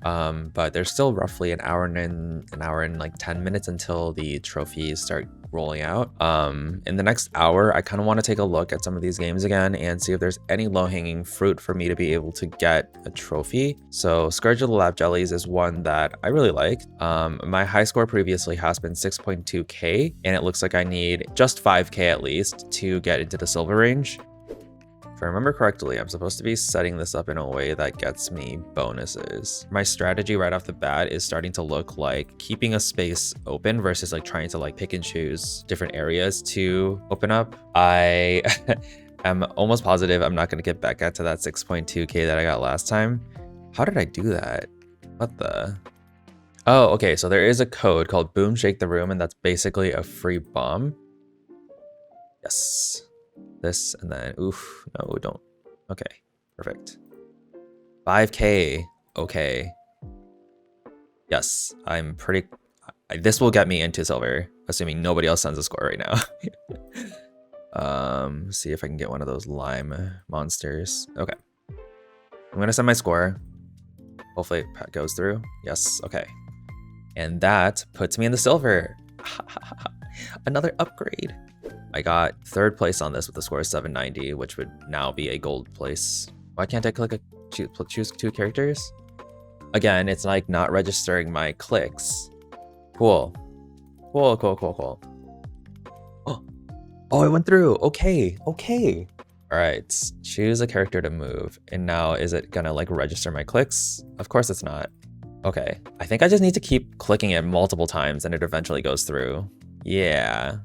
[SPEAKER 1] But there's still roughly an hour and like 10 minutes until the trophies start rolling out. In the next hour, I kind of want to take a look at some of these games again and see if there's any low-hanging fruit for me to be able to get a trophy. So Scourge of the Lab Jellies is one that I really like. My high score previously has been 6.2k, and it looks like I need just 5k at least to get into the silver range. If I remember correctly, I'm supposed to be setting this up in a way that gets me bonuses. My strategy right off the bat is starting to look like keeping a space open versus like trying to like pick and choose different areas to open up. I am almost positive I'm not going to get back out to that 6.2k that I got last time. How did I do that? What the? Oh, okay, so there is a code called Boom Shake the Room, and that's basically a free bomb. Yes. This, and then, oof, no, don't. Okay, perfect. 5k, okay. Yes, I'm pretty, this will get me into silver, assuming nobody else sends a score right now. See if I can get one of those lime monsters. Okay. I'm gonna send my score. Hopefully it goes through. Yes, okay. And that puts me in the silver. Another upgrade. I got 3rd place on this with a score of 790, which would now be a gold place. Why can't I click choose 2 characters? Again, it's like not registering my clicks. Cool. Cool. Oh, it went through. Okay. All right, choose a character to move. And now is it gonna like register my clicks? Of course it's not. Okay, I think I just need to keep clicking it multiple times and it eventually goes through. Yeah.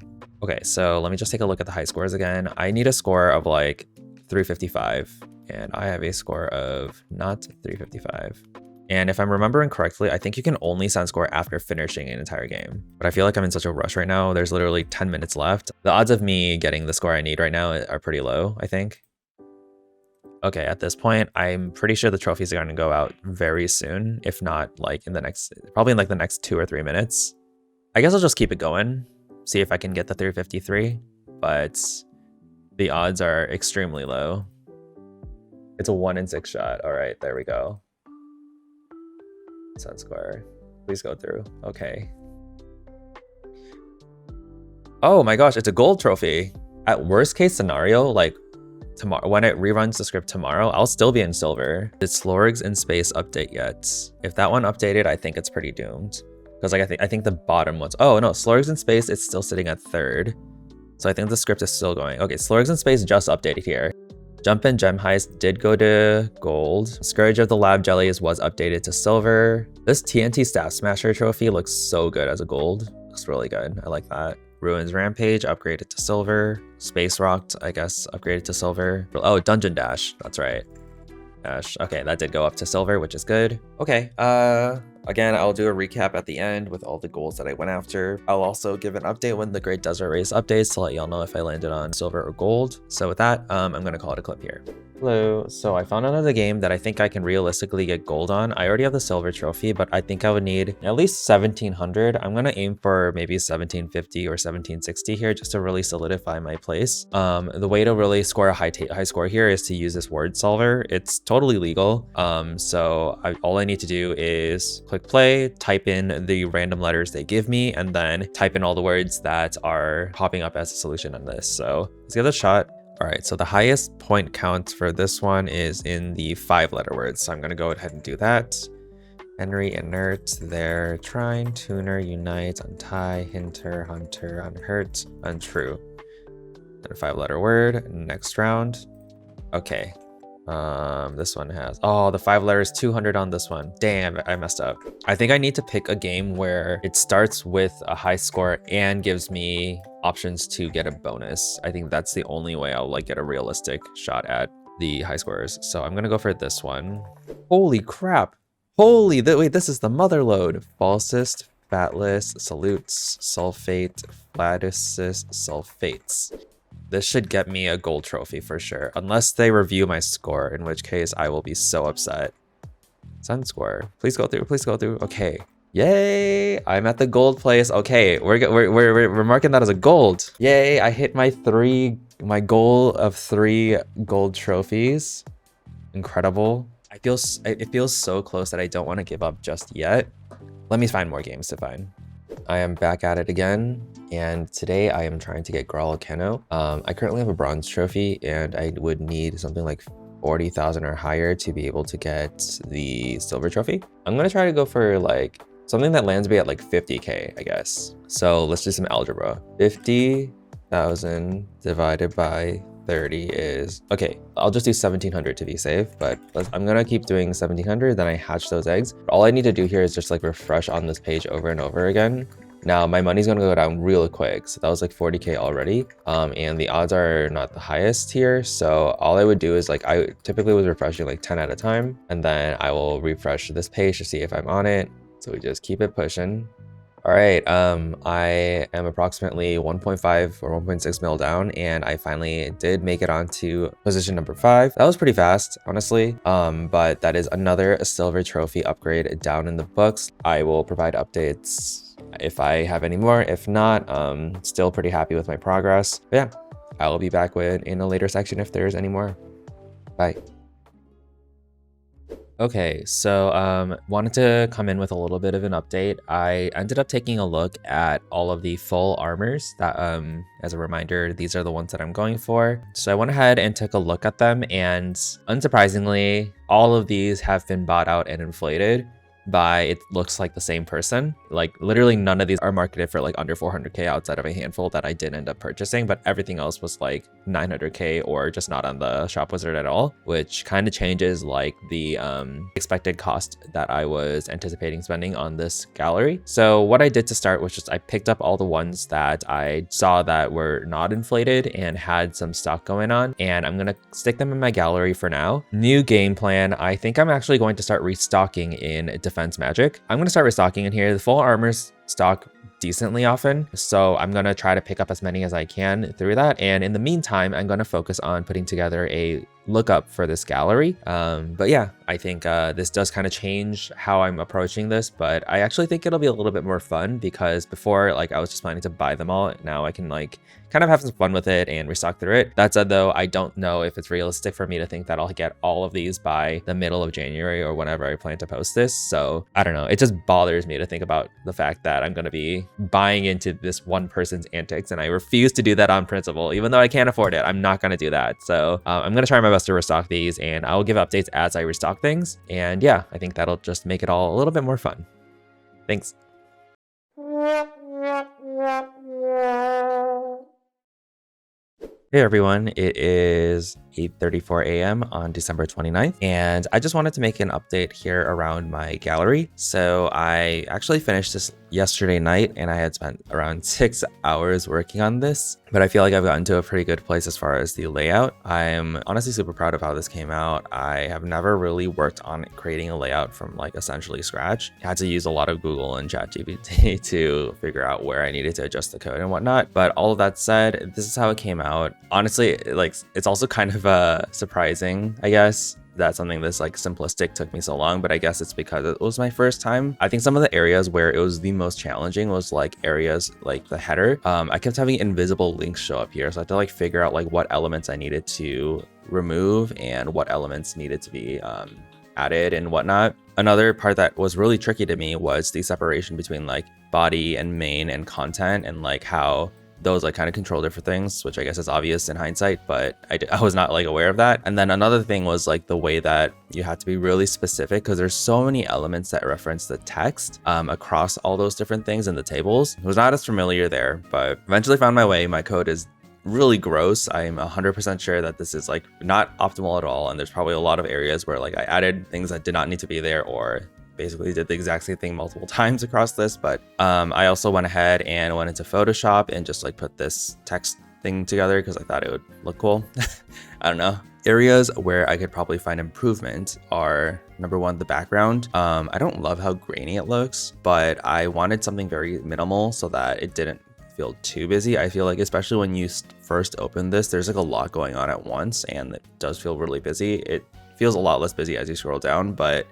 [SPEAKER 1] Okay, so let me just take a look at the high scores again. I need a score of like 355. And I have a score of not 355. And if I'm remembering correctly, I think you can only send score after finishing an entire game. But I feel like I'm in such a rush right now. There's literally 10 minutes left. The odds of me getting the score I need right now are pretty low, I think. Okay, at this point, I'm pretty sure the trophies are going to go out very soon. If not, like in the next, probably in like the next 2 or 3 minutes. I guess I'll just keep it going. See if I can get the 353. But the odds are extremely low. It's a 1 in 6 shot. All right, there we go. Sun square. Please go through. Okay. Oh my gosh, it's a gold trophy. At worst case scenario, like tomorrow, when it reruns the script tomorrow, I'll still be in silver. Did Slorgs in Space update yet? If that one updated, I think it's pretty doomed. Because like I think the bottom ones. Oh no, Slorgs in Space, it's still sitting at 3rd. So I think the script is still going. Okay, Slorgs in Space just updated here. Jump and Gem Heist did go to gold. Scourge of the Lab Jellies was updated to silver. This TNT Staff Smasher trophy looks so good as a gold. Looks really good. I like that. Ruins Rampage upgraded to silver. Space Rocked, I guess, upgraded to silver. Oh, Dungeon Dash. That's right. Dash. Okay, that did go up to silver, which is good. Okay, again, I'll do a recap at the end with all the goals that I went after. I'll also give an update when the Great Desert Race updates to let y'all know if I landed on silver or gold. So with that, I'm gonna call it a clip here. Hello, so I found another game that I think I can realistically get gold on. I already have the silver trophy, but I think I would need at least 1700. I'm gonna aim for maybe 1750 or 1760 here just to really solidify my place. The way to really score a high score here is to use this word solver. It's totally legal. All I need to do is click play, type in the random letters they give me, and then type in all the words that are popping up as a solution on this. So let's give it a shot. All right, so the highest point count for this one is in the 5-letter words. So I'm gonna go ahead and do that. Henry, inert, there, trine, tuner, unite, untie, hinter, hunter, unhurt, untrue. And a 5-letter word, next round. Okay, this one has, oh, the 5 letters, 200 on this one. Damn, I messed up. I think I need to pick a game where it starts with a high score and gives me options to get a bonus. I think that's the only way I'll like get a realistic shot at the high scores. So I'm gonna go for this one. Holy crap. Wait, this is the mother load. Falsist, fatless, salutes, sulfate, flaticus, sulfates. This should get me a gold trophy for sure, unless they review my score, in which case I will be so upset. Sun score, please go through, please go through. Okay, yay! I'm at the gold place. Okay, we're marking that as a gold. Yay! I hit my goal of 3 gold trophies. Incredible. It feels so close that I don't want to give up just yet. Let me find more games to find. I am back at it again, and today I am trying to get Graal Keno. I currently have a bronze trophy, and I would need something like 40,000 or higher to be able to get the silver trophy. I'm gonna try to go for like something that lands me at like 50k, I guess. So let's do some algebra. 50,000 divided by 30 is, okay, I'll just do 1700 to be safe, but I'm gonna keep doing 1700, then I hatch those eggs. All I need to do here is just like refresh on this page over and over again. Now my money's gonna go down real quick. So that was like 40k already. And the odds are not the highest here. So all I would do is like, I typically was refreshing like 10 at a time, and then I will refresh this page to see if I'm on it. So we just keep it pushing. All right, I am approximately 1.5 or 1.6 mil down, and I finally did make it onto position number 5. That was pretty fast, honestly, but that is another silver trophy upgrade down in the books. I will provide updates if I have any more. If not, still pretty happy with my progress. But yeah, I will be back in a later section if there's any more. Bye. Okay, so wanted to come in with a little bit of an update. I ended up taking a look at all of the full armors that, as a reminder, these are the ones that I'm going for. So I went ahead and took a look at them, and unsurprisingly, all of these have been bought out and inflated. by it looks like the same person. Like literally none of these are marketed for like under 400k outside of a handful that I did end up purchasing, but everything else was like 900k or just not on the shop wizard at all, which kind of changes like the expected cost that I was anticipating spending on this gallery. So what I did to start was just I picked up all the ones that I saw that were not inflated and had some stock going on, and I'm gonna stick them in my gallery for now. New game plan, I think I'm actually going to start restocking in defense magic. I'm gonna start restocking in here. The full armors stock decently often, so I'm gonna try to pick up as many as I can through that, and in the meantime I'm gonna focus on putting together a lookup for this gallery. But yeah, I think this does kind of change how I'm approaching this, but I actually think it'll be a little bit more fun because before, like, I was just planning to buy them all. Now I can like kind of have some fun with it and restock through it. That said though, I don't know if it's realistic for me to think that I'll get all of these by the middle of January or whenever I plan to post this. So I don't know, it just bothers me to think about the fact that I'm going to be buying into this one person's antics, and I refuse to do that on principle. Even though I can't afford it, I'm not going to do that. So I'm going to try my best to restock these, and I'll give updates as I restock things. And yeah, I think that'll just make it all a little bit more fun. Thanks. Hey everyone, it is 8:34 a.m. on December 29th, and I just wanted to make an update here around my gallery. So I actually finished this yesterday night, and I had spent around 6 hours working on this, but I feel like I've gotten to a pretty good place as far as the layout. I'm honestly super proud of how this came out. I have never really worked on creating a layout from like essentially scratch. I had to use a lot of Google and ChatGPT to figure out where I needed to adjust the code and whatnot. But all of that said, this is how it came out. Honestly, like, it's also kind of surprising, I guess, that something this like simplistic took me so long, but I guess it's because it was my first time. I think some of the areas where it was the most challenging was like areas like the header. I kept having invisible links show up here, so I had to like figure out like what elements I needed to remove and what elements needed to be added and whatnot. Another part that was really tricky to me was the separation between like body and main and content, and like how those like kind of control different things, which I guess is obvious in hindsight, but I was not like aware of that. And then another thing was like the way that you have to be really specific, because there's so many elements that reference the text across all those different things in the tables. I was not as familiar there, but eventually found my way. My code is really gross. I'm 100% sure that this is like not optimal at all, and there's probably a lot of areas where like I added things that did not need to be there, or basically did the exact same thing multiple times across this. But I also went ahead and went into Photoshop and just like put this text thing together because I thought it would look cool. I don't know. Areas where I could probably find improvement are, number one, the background. I don't love how grainy it looks, but I wanted something very minimal so that it didn't feel too busy. I feel like especially when you first open this, there's like a lot going on at once, and it does feel really busy. It feels a lot less busy as you scroll down, but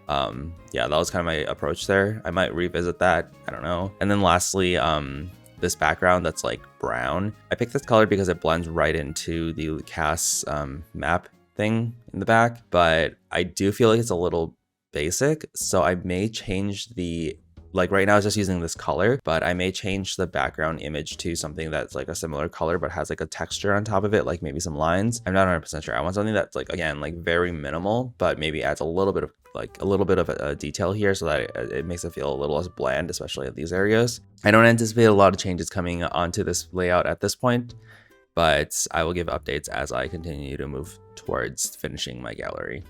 [SPEAKER 1] yeah, that was kind of my approach there. I might revisit that, I don't know. And then lastly, this background that's like brown, I picked this color because it blends right into the CAS map thing in the back, but I do feel like it's a little basic, so I may change the, like right now it's just using this color, but I may change the background image to something that's like a similar color but has like a texture on top of it, like maybe some lines. I'm not 100% sure. I want something that's like, again, like very minimal, but maybe adds a little bit of a detail here so that it makes it feel a little less bland, especially at these areas. I don't anticipate a lot of changes coming onto this layout at this point, but I will give updates as I continue to move towards finishing my gallery.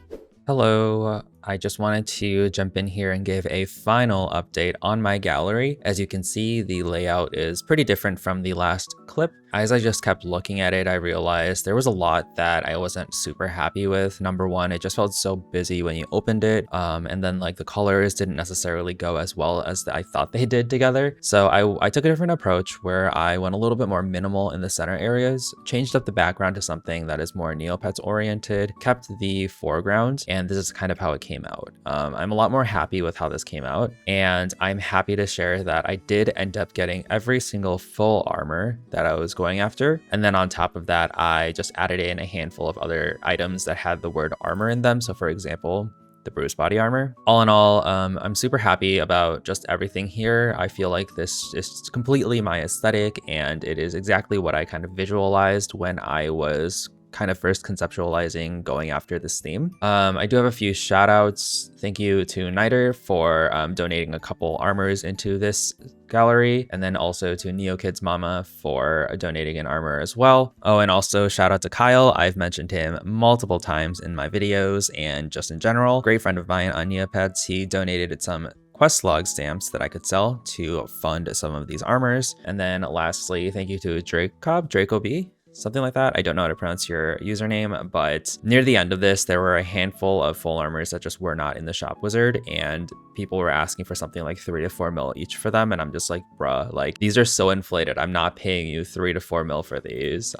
[SPEAKER 1] Hello, I just wanted to jump in here and give a final update on my gallery. As you can see, the layout is pretty different from the last clip. As I just kept looking at it, I realized there was a lot that I wasn't super happy with. Number one, it just felt so busy when you opened it. And then like the colors didn't necessarily go as well as I thought they did together. So I took a different approach where I went a little bit more minimal in the center areas, changed up the background to something that is more Neopets oriented, kept the foreground, and this is kind of how it came out. I'm a lot more happy with how this came out, and I'm happy to share that I did end up getting every single full armor that I was going after. And then on top of that, I just added in a handful of other items that had the word armor in them. So for example, the bruised body armor. All in all, I'm super happy about just everything here. I feel like this is completely my aesthetic, and it is exactly what I kind of visualized when I was kind of first conceptualizing going after this theme. I do have a few shout outs. Thank you to Niter for donating a couple armors into this gallery, and then also to Neopets Mama for donating an armor as well. Oh, and also shout out to Kyle. I've mentioned him multiple times in my videos and just in general. Great friend of mine on Neopets. He donated some quest log stamps that I could sell to fund some of these armors. And then lastly, thank you to Draco B, something like that. I don't know how to pronounce your username, but near the end of this, there were a handful of full armors that just were not in the shop wizard, and people were asking for something like 3 to 4 mil each for them. And I'm just like, bruh, like these are so inflated. I'm not paying you 3 to 4 mil for these.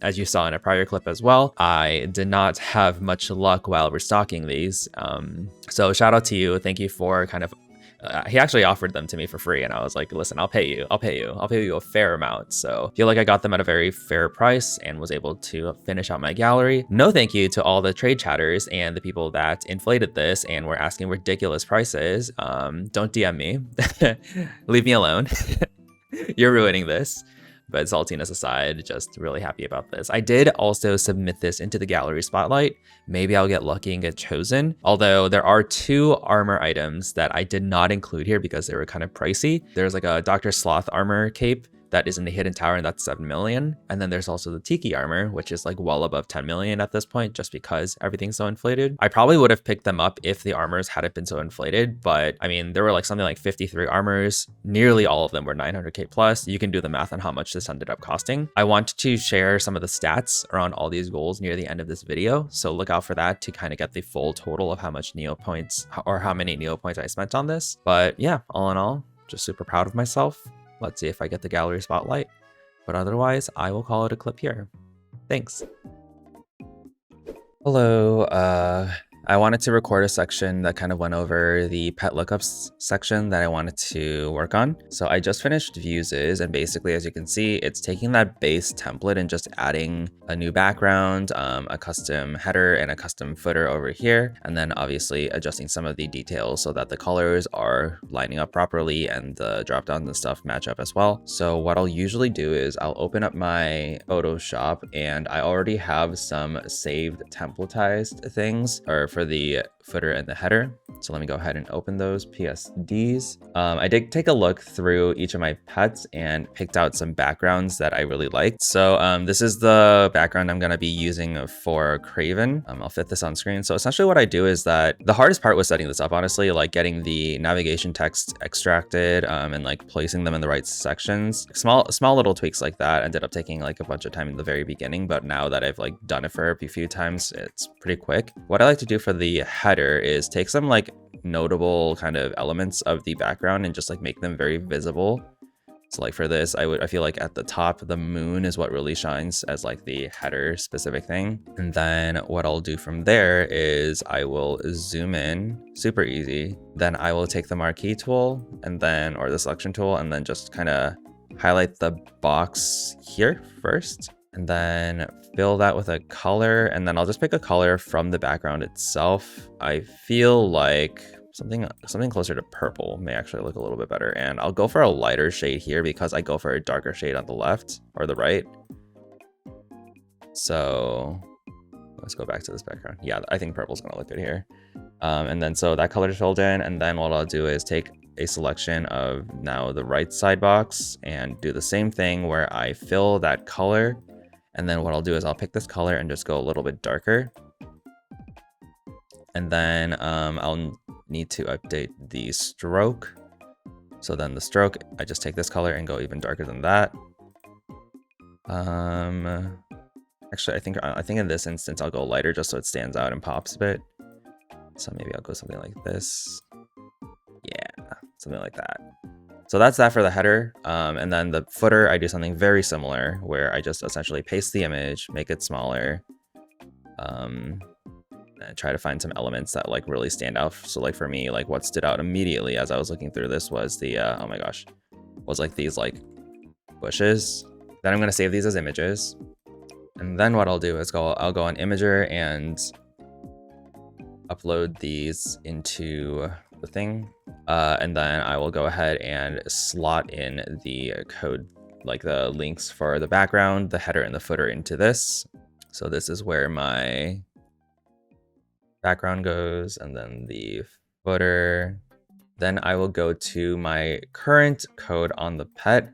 [SPEAKER 1] As you saw in a prior clip as well, I did not have much luck while restocking these. So shout out to you. Thank you for kind of he actually offered them to me for free, and I was like, listen, I'll pay you a fair amount. So I feel like I got them at a very fair price and was able to finish out my gallery. No thank you to all the trade chatters and the people that inflated this and were asking ridiculous prices. Don't DM me. Leave me alone. You're ruining this. But saltiness aside, just really happy about this. I did also submit this into the gallery spotlight. Maybe I'll get lucky and get chosen. Although there are 2 armor items that I did not include here because they were kind of pricey. There's like a Dr. Sloth armor cape that is in the hidden tower, and that's 7 million. And then there's also the Tiki armor, which is like well above 10 million at this point, just because everything's so inflated. I probably would have picked them up if the armors hadn't been so inflated, but I mean, there were like something like 53 armors. Nearly all of them were 900k plus. You can do the math on how much this ended up costing. I want to share some of the stats around all these goals near the end of this video, so look out for that to kind of get the full total of how much Neo points or how many Neo points I spent on this. But yeah, all in all, just super proud of myself. Let's see if I get the gallery spotlight, but otherwise I will call it a clip here. Thanks. Hello, I wanted to record a section that kind of went over the pet lookups section that I wanted to work on. So I just finished Fuses, and basically, as you can see, it's taking that base template and just adding a new background, a custom header and a custom footer over here, and then obviously adjusting some of the details so that the colors are lining up properly and the drop downs and stuff match up as well. So what I'll usually do is I'll open up my Photoshop, and I already have some saved templatized things, or for the footer and the header. So let me go ahead and open those PSDs. I did take a look through each of my pets and picked out some backgrounds that I really liked. So this is the background I'm going to be using for Craven. I'll fit this on screen. So essentially what I do is that the hardest part was setting this up, honestly, like getting the navigation text extracted and like placing them in the right sections. Small little tweaks like that ended up taking like a bunch of time in the very beginning, but now that I've like done it for a few times, it's pretty quick. What I like to do for the header is take some like notable kind of elements of the background and just like make them very visible. So like for this, I feel like at the top, the moon is what really shines as like the header specific thing. And then what I'll do from there is I will zoom in, super easy. Then I will take the marquee tool and then, or the selection tool, and then just kind of highlight the box here first. And then fill that with a color, and then I'll just pick a color from the background itself. I feel like something closer to purple may actually look a little bit better, and I'll go for a lighter shade here because I go for a darker shade on the left or the right. So let's go back to this background. Yeah, I think purple's gonna look good here. And then so that color is filled in, and then what I'll do is take a selection of now the right side box and do the same thing where I fill that color. And then what I'll do is I'll pick this color and just go a little bit darker. And then I'll need to update the stroke. So then the stroke, I just take this color and go even darker than that. Actually, I think in this instance, I'll go lighter just so it stands out and pops a bit. So maybe I'll go something like this. Yeah, something like that. So that's that for the header. And then the footer, I do something very similar where I just essentially paste the image, make it smaller, and try to find some elements that like really stand out. So like for me, like what stood out immediately as I was looking through this was the, oh my gosh, was like these like bushes. Then I'm going to save these as images. And then what I'll do is I'll go on Imager and upload these into the thing. And then I will go ahead and slot in the code, like the links for the background, the header, and the footer into this. So this is where my background goes, and then the footer. Then I will go to my current code on the pet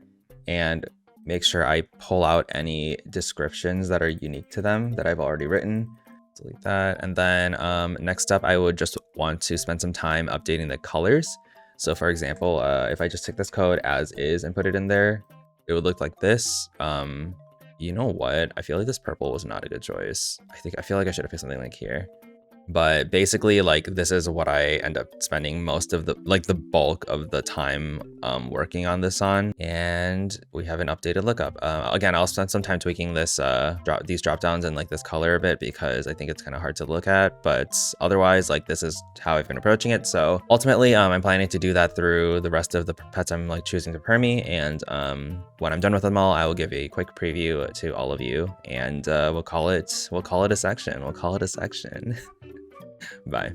[SPEAKER 1] and make sure I pull out any descriptions that are unique to them that I've already written. Delete that. And then next up, I would just want to spend some time updating the colors. So for example, if I just take this code as is and put it in there, it would look like this. You know what? I feel like this purple was not a good choice. I feel like I should have picked something like here. But basically, like, this is what I end up spending most of the bulk of the time working on this on. And we have an updated lookup. Again, I'll spend some time tweaking this these drop downs and like this color a bit because I think it's kind of hard to look at. But otherwise, like, this is how I've been approaching it. So ultimately, I'm planning to do that through the rest of the pets I'm like choosing to permi. And when I'm done with them all, I will give a quick preview to all of you, and we'll call it a section. We'll call it a section. Bye.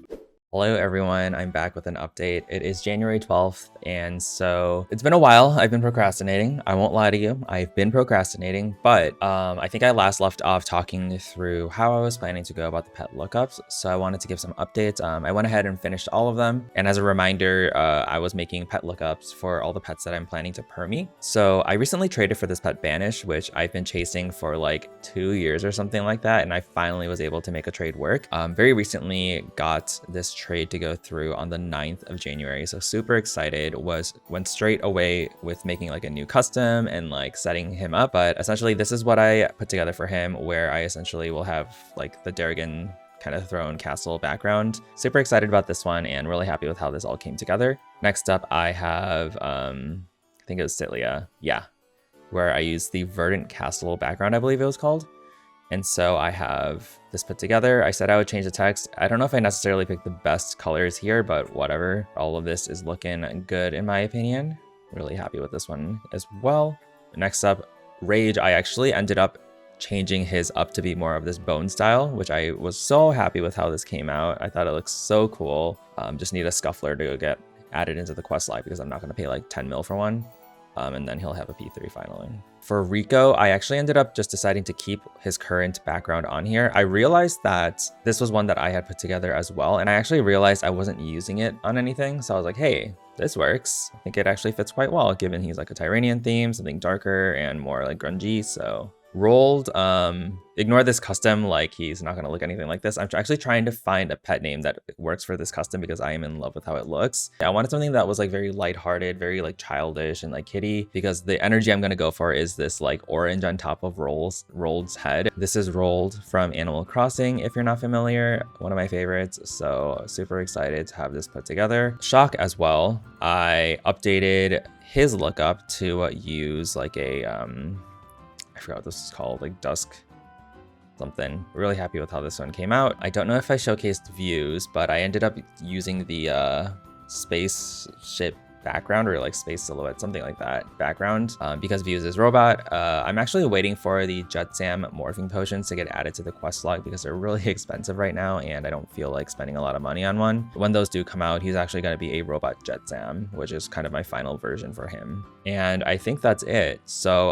[SPEAKER 1] Hello everyone, I'm back with an update. It is January 12th, and so it's been a while. I've been procrastinating. I won't lie to you. I've been procrastinating, but I think I last left off talking through how I was planning to go about the pet lookups. So I wanted to give some updates. I went ahead and finished all of them. And as a reminder, I was making pet lookups for all the pets that I'm planning to permi. So I recently traded for this pet Banish, which I've been chasing for like 2 years or something like that. And I finally was able to make a trade work. Very recently got this trade to go through on the 9th of January. So super excited. Went straight away with making like a new custom and like setting him up. But essentially this is what I put together for him, where I essentially will have like the Darrigan kind of throne castle background. Super excited about this one and really happy with how this all came together. Next up, I have, I think it was Citlia. Yeah. Where I used the Verdant Castle background, I believe it was called. And so I have this put together. I said I would change the text. I don't know if I necessarily picked the best colors here, but whatever. All of this is looking good in my opinion. Really happy with this one as well. Next up, Rage. I actually ended up changing his up to be more of this bone style, which I was so happy with how this came out. I thought it looks so cool. Just need a Scuffler to get added into the quest log because I'm not going to pay like 10 mil for one. And then he'll have a P3 finally. For Rico, I actually ended up just deciding to keep his current background on here. I realized that this was one that I had put together as well. And I actually realized I wasn't using it on anything. So I was like, hey, this works. I think it actually fits quite well, given he's like a Tyranian theme, something darker and more like grungy. So rolled, ignore this custom, like he's not gonna look anything like this. I'm actually trying to find a pet name that works for this custom because I am in love with how it looks. I wanted something that was like very lighthearted, very like childish and like kitty, because the energy I'm gonna go for is this like orange on top of Rolled's head. This is Rolled from Animal Crossing, if you're not familiar, one of my favorites. So super excited to have this put together. Shock as well. I updated his lookup to use like a I forgot what this is called, like Dusk something. Really happy with how this one came out. I don't know if I showcased views, but I ended up using the spaceship background or like space silhouette, something like that background, because views is robot. I'm actually waiting for the Jetsam morphing potions to get added to the quest log because they're really expensive right now and I don't feel like spending a lot of money on one. When those do come out, he's actually going to be a robot Jetsam, which is kind of my final version for him. And I think that's it. So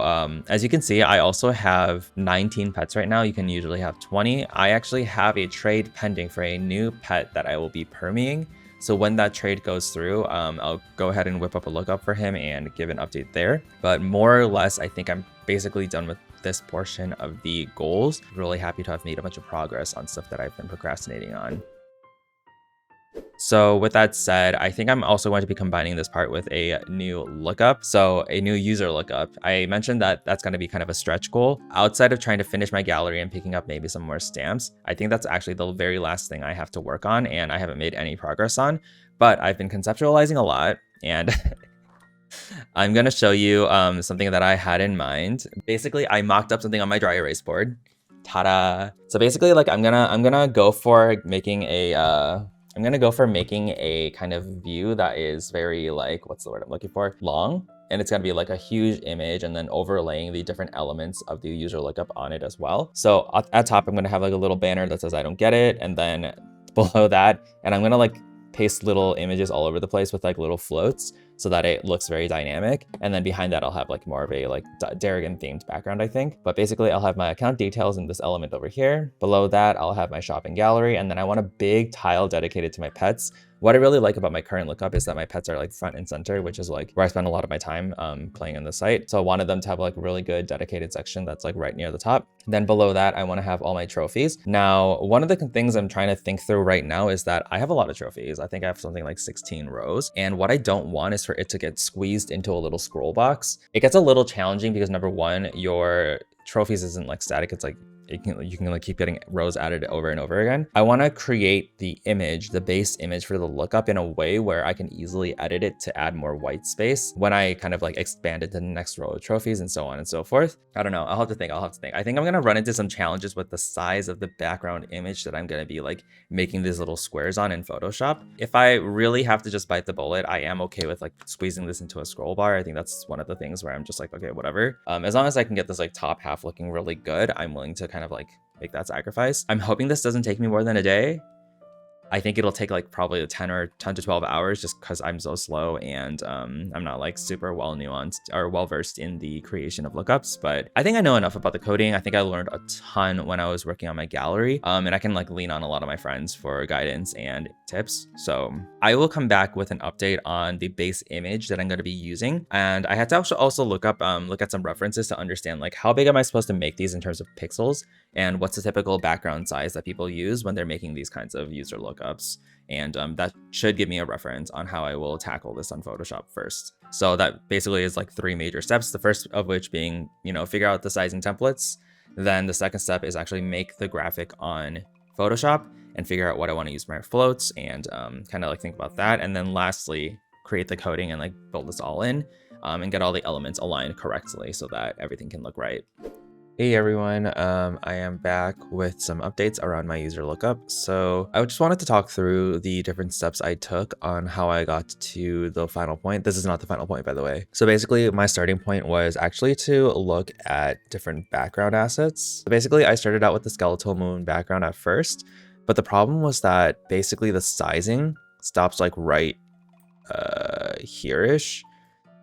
[SPEAKER 1] as you can see, I also have 19 pets right now. You can usually have 20. I actually have a trade pending for a new pet that I will be permeing. So when that trade goes through, I'll go ahead and whip up a lookup for him and give an update there. But more or less, I think I'm basically done with this portion of the goals. Really happy to have made a bunch of progress on stuff that I've been procrastinating on. So with that said, I think I'm also going to be combining this part with a new lookup. So a new user lookup. I mentioned that that's going to be kind of a stretch goal. Outside of trying to finish my gallery and picking up maybe some more stamps, I think that's actually the very last thing I have to work on and I haven't made any progress on. But I've been conceptualizing a lot and I'm going to show you something that I had in mind. Basically, I mocked up something on my dry erase board. Ta-da! So basically, like I'm gonna go for making a kind of view that is very like, what's the word I'm looking for? Long. And it's gonna be like a huge image and then overlaying the different elements of the user lookup on it as well. So at top, I'm gonna have like a little banner that says, I don't get it. And then below that, and I'm gonna like paste little images all over the place with like little floats so that it looks very dynamic. And then behind that, I'll have like more of a like Darrigan themed background, I think. But basically I'll have my account details in this element over here. Below that, I'll have my shopping gallery. And then I want a big tile dedicated to my pets. What I really like about my current lookup is that my pets are like front and center, which is like where I spend a lot of my time playing on the site. So I wanted them to have like a really good dedicated section that's like right near the top. Then below that, I want to have all my trophies. Now, one of the things I'm trying to think through right now is that I have a lot of trophies. I think I have something like 16 rows. And what I don't want is for it to get squeezed into a little scroll box. It gets a little challenging because number one, your trophies isn't like static. It's like you can like keep getting rows added over and over again. I want to create the image, the base image for the lookup in a way where I can easily edit it to add more white space when I kind of like expand it to the next row of trophies and so on and so forth. I don't know. I'll have to think. I think I'm going to run into some challenges with the size of the background image that I'm going to be like making these little squares on in Photoshop. If I really have to just bite the bullet, I am okay with like squeezing this into a scroll bar. I think that's one of the things where I'm just like, okay, whatever. As long as I can get this like top half looking really good, I'm willing to kind of like make that sacrifice. I'm hoping this doesn't take me more than a day. I think it'll take like probably 10 to 12 hours just because I'm so slow and I'm not like super well nuanced or well versed in the creation of lookups. But I think I know enough about the coding. I think I learned a ton when I was working on my gallery, and I can like lean on a lot of my friends for guidance and tips. So I will come back with an update on the base image that I'm going to be using. And I had to also look at some references to understand like how big am I supposed to make these in terms of pixels and what's the typical background size that people use when they're making these kinds of user lookups. And that should give me a reference on how I will tackle this on Photoshop first. So that basically is like 3 major steps. The first of which being, figure out the sizing templates. Then the second step is actually make the graphic on Photoshop and figure out what I want to use for my floats and kind of like think about that. And then lastly, create the coding and like build this all in and get all the elements aligned correctly so that everything can look right. Hey everyone, I am back with some updates around my user lookup. So I just wanted to talk through the different steps I took on how I got to the final point. This is not the final point, by the way. So basically my starting point was actually to look at different background assets. So basically I started out with the skeletal moon background at first, but the problem was that basically the sizing stops like right here-ish.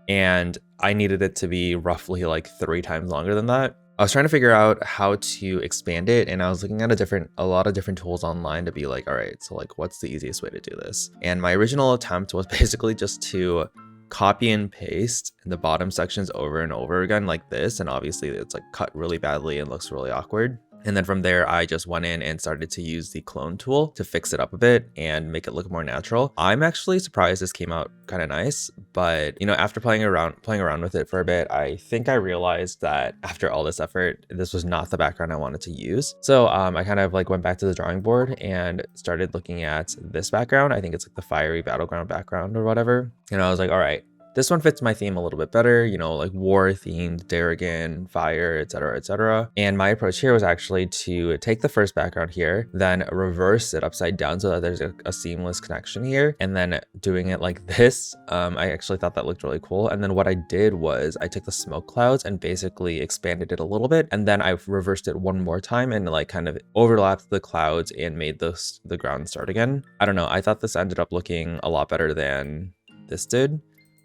[SPEAKER 1] And I needed it to be roughly like 3 times longer than that. I was trying to figure out how to expand it, and I was looking at a lot of different tools online to be like, all right, so like what's the easiest way to do this? And my original attempt was basically just to copy and paste the bottom sections over and over again like this, and obviously it's like cut really badly and looks really awkward. And then from there, I just went in and started to use the clone tool to fix it up a bit and make it look more natural. I'm actually surprised this came out kind of nice, but after playing around with it for a bit, I think I realized that after all this effort, this was not the background I wanted to use. So I kind of like went back to the drawing board and started looking at this background. I think it's like the fiery battleground background or whatever. And I was like, all right, this one fits my theme a little bit better, like war themed, Darrigan, fire, etc., etc. And my approach here was actually to take the first background here, then reverse it upside down so that there's a seamless connection here, and then doing it like this. I actually thought that looked really cool. And then what I did was I took the smoke clouds and basically expanded it a little bit, and then I reversed it one more time and like kind of overlapped the clouds and made the ground start again. I don't know. I thought this ended up looking a lot better than this did.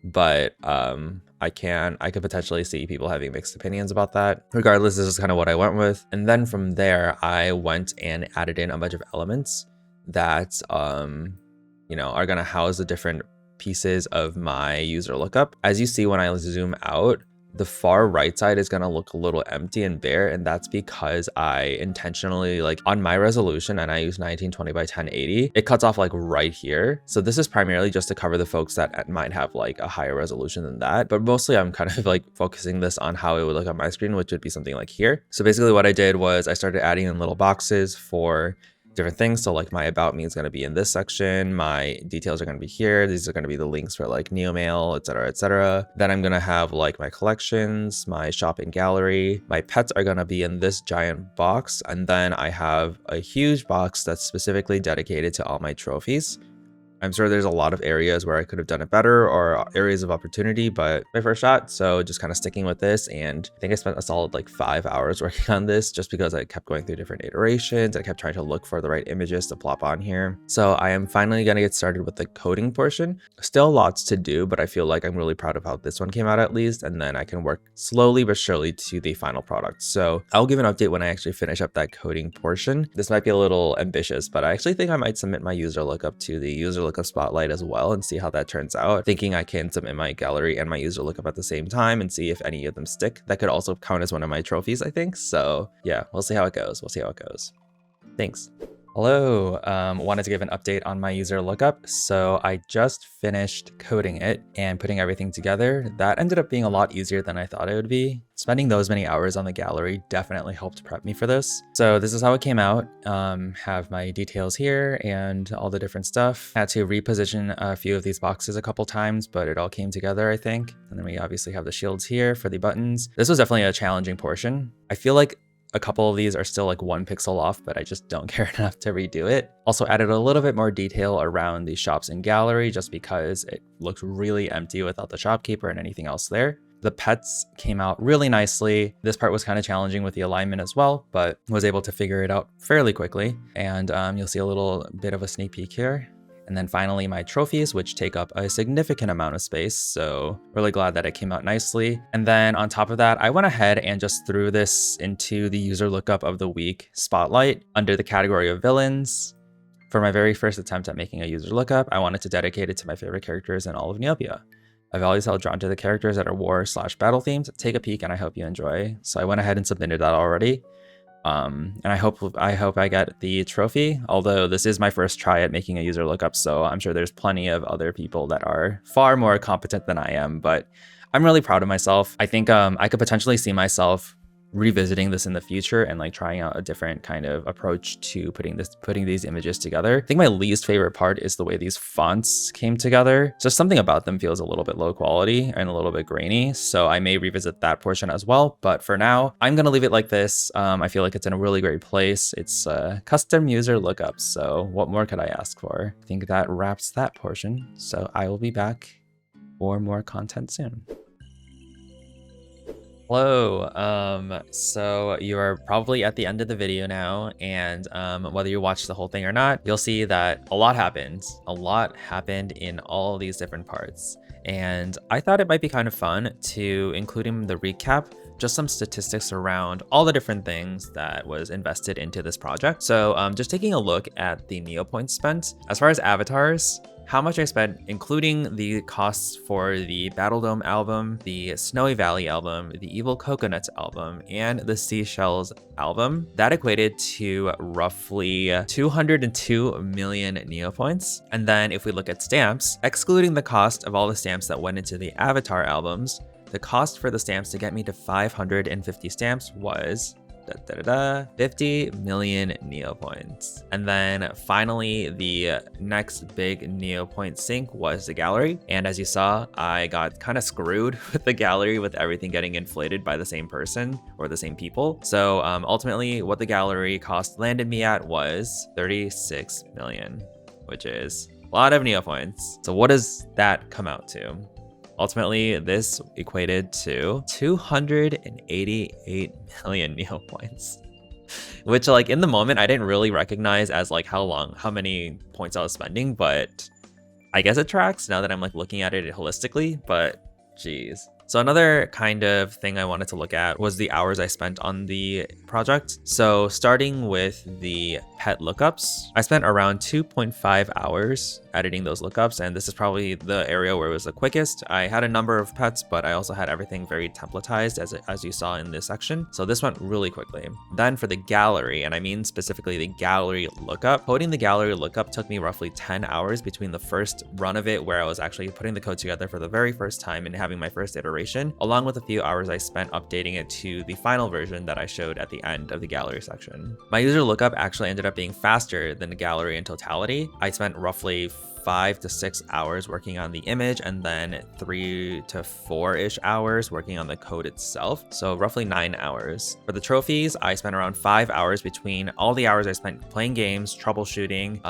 [SPEAKER 1] But I could potentially see people having mixed opinions about that. Regardless, this is kind of what I went with. And then from there, I went and added in a bunch of elements that, are going to house the different pieces of my user lookup. As you see when I zoom out, the far right side is going to look a little empty and bare, and that's because I intentionally, like on my resolution, and I use 1920 by 1080, it cuts off like right here. So this is primarily just to cover the folks that might have like a higher resolution than that, but mostly I'm kind of like focusing this on how it would look on my screen, which would be something like here. So basically what I did was I started adding in little boxes for different things. So like my about me is going to be in this section, my details are going to be here, these are going to be the links for like Neomail, etc., etc. Then I'm going to have like my collections, my shopping gallery, my pets are going to be in this giant box, and then I have a huge box that's specifically dedicated to all my trophies. I'm sure there's a lot of areas where I could have done it better or areas of opportunity, but my first shot. So just kind of sticking with this. And I think I spent a solid like 5 hours working on this just because I kept going through different iterations. I kept trying to look for the right images to plop on here. So I am finally going to get started with the coding portion. Still lots to do, but I feel like I'm really proud of how this one came out at least. And then I can work slowly but surely to the final product. So I'll give an update when I actually finish up that coding portion. This might be a little ambitious, but I actually think I might submit my user lookup to the user lookup spotlight as well and see how that turns out. Thinking I can submit my gallery and my user lookup at the same time and see if any of them stick. That could also count as one of my trophies, I think. So yeah, we'll see how it goes. Thanks. Hello, wanted to give an update on my user lookup. So I just finished coding it and putting everything together. That ended up being a lot easier than I thought it would be. Spending those many hours on the gallery definitely helped prep me for this. So this is how it came out. Have my details here and all the different stuff. Had to reposition a few of these boxes a couple times, but it all came together, I think. And then we obviously have the shields here for the buttons. This was definitely a challenging portion. I feel like a couple of these are still like 1 pixel off, but I just don't care enough to redo it. Also added a little bit more detail around the shops and gallery just because it looked really empty without the shopkeeper and anything else there. The pets came out really nicely. This part was kind of challenging with the alignment as well, but was able to figure it out fairly quickly. And you'll see a little bit of a sneak peek here. And then finally my trophies, which take up a significant amount of space. So really glad that it came out nicely. And then on top of that, I went ahead and just threw this into the user lookup of the week spotlight under the category of villains. For my very first attempt at making a user lookup, I wanted to dedicate it to my favorite characters in all of Neopets. I've always felt drawn to the characters that are war/battle themed. Take a peek and I hope you enjoy. So I went ahead and submitted that already. And I hope I get the trophy, although this is my first try at making a user lookup, so I'm sure there's plenty of other people that are far more competent than I am, but I'm really proud of myself. I think I could potentially see myself revisiting this in the future and like trying out a different kind of approach to putting these images together. I think my least favorite part is the way these fonts came together. Just something about them feels a little bit low quality and a little bit grainy. So I may revisit that portion as well. But for now, I'm gonna leave it like this. I feel like it's in a really great place. It's a custom user lookup. So what more could I ask for? I think that wraps that portion. So I will be back for more content soon. Hello, so you are probably at the end of the video now, and whether you watch the whole thing or not, you'll see that a lot happened. A lot happened in all these different parts, and I thought it might be kind of fun to include in the recap just some statistics around all the different things that was invested into this project. So just taking a look at the Neopoints spent, as far as avatars, how much I spent, including the costs for the Battle Dome album, the Snowy Valley album, the Evil Coconuts album, and the Seashells album. That equated to roughly 202 million Neopoints. And then if we look at stamps, excluding the cost of all the stamps that went into the Avatar albums, the cost for the stamps to get me to 550 stamps was 50 million Neopoints. And then finally, the next big Neopoint sink was the gallery. And as you saw, I got kind of screwed with the gallery with everything getting inflated by the same person or the same people. So ultimately, what the gallery cost landed me at was 36 million, which is a lot of Neopoints. So what does that come out to? Ultimately, this equated to 288 million Neopoints, which like in the moment, I didn't really recognize as like how many points I was spending, but I guess it tracks now that I'm like looking at it holistically, but geez. So another kind of thing I wanted to look at was the hours I spent on the project. So starting with the pet lookups, I spent around 2.5 hours editing those lookups, and this is probably the area where it was the quickest. I had a number of pets, but I also had everything very templatized as you saw in this section. So this went really quickly. Then for the gallery, and I mean specifically the gallery lookup, coding the gallery lookup took me roughly 10 hours between the first run of it, where I was actually putting the code together for the very first time and having my first iteration, along with a few hours I spent updating it to the final version that I showed at the end of the gallery section. My user lookup actually ended up being faster than the gallery in totality. I spent roughly 5 to 6 hours working on the image, and then 3 to 4-ish hours working on the code itself. So roughly 9 hours. For the trophies, I spent around 5 hours between all the hours I spent playing games, troubleshooting,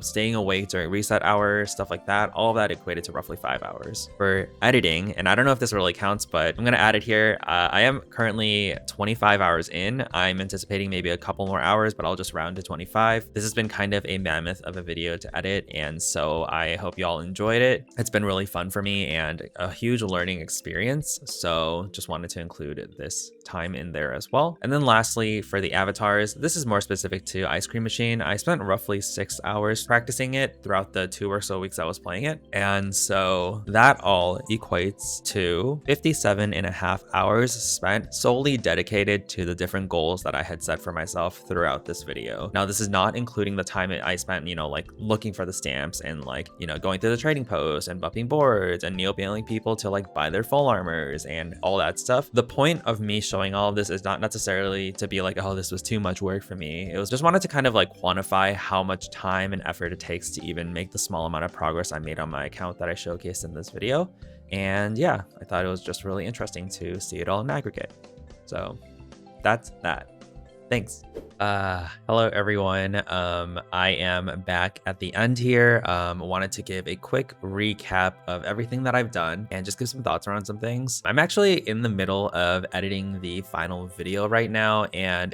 [SPEAKER 1] staying awake during reset hours, stuff like that. All of that equated to roughly 5 hours. For editing, and I don't know if this really counts, but I'm gonna add it here. I am currently 25 hours in. I'm anticipating maybe a couple more hours, but I'll just round to 25. This has been kind of a mammoth of a video to edit, and so I hope y'all enjoyed it. It's been really fun for me and a huge learning experience, so just wanted to include this time in there as well. And then lastly, for the avatars, this is more specific to Ice Cream Machine. I spent roughly 6 hours practicing it throughout the 2 or so weeks I was playing it, and so that all equates to 57.5 hours spent solely dedicated to the different goals that I had set for myself throughout this video. Now, this is not including the time I spent, like looking for the stamps and going through the trading posts and buffing boards and neopailing people to buy their full armors and all that stuff. The point of me showing all of this is not necessarily to be like, oh, this was too much work for me. It was just wanted to kind of quantify how much time and effort it takes to even make the small amount of progress I made on my account that I showcased in this video. And yeah, I thought it was just really interesting to see it all in aggregate. So that's that. Thanks. Hello everyone. I am back at the end here. Wanted to give a quick recap of everything that I've done and just give some thoughts around some things. I'm actually in the middle of editing the final video right now, and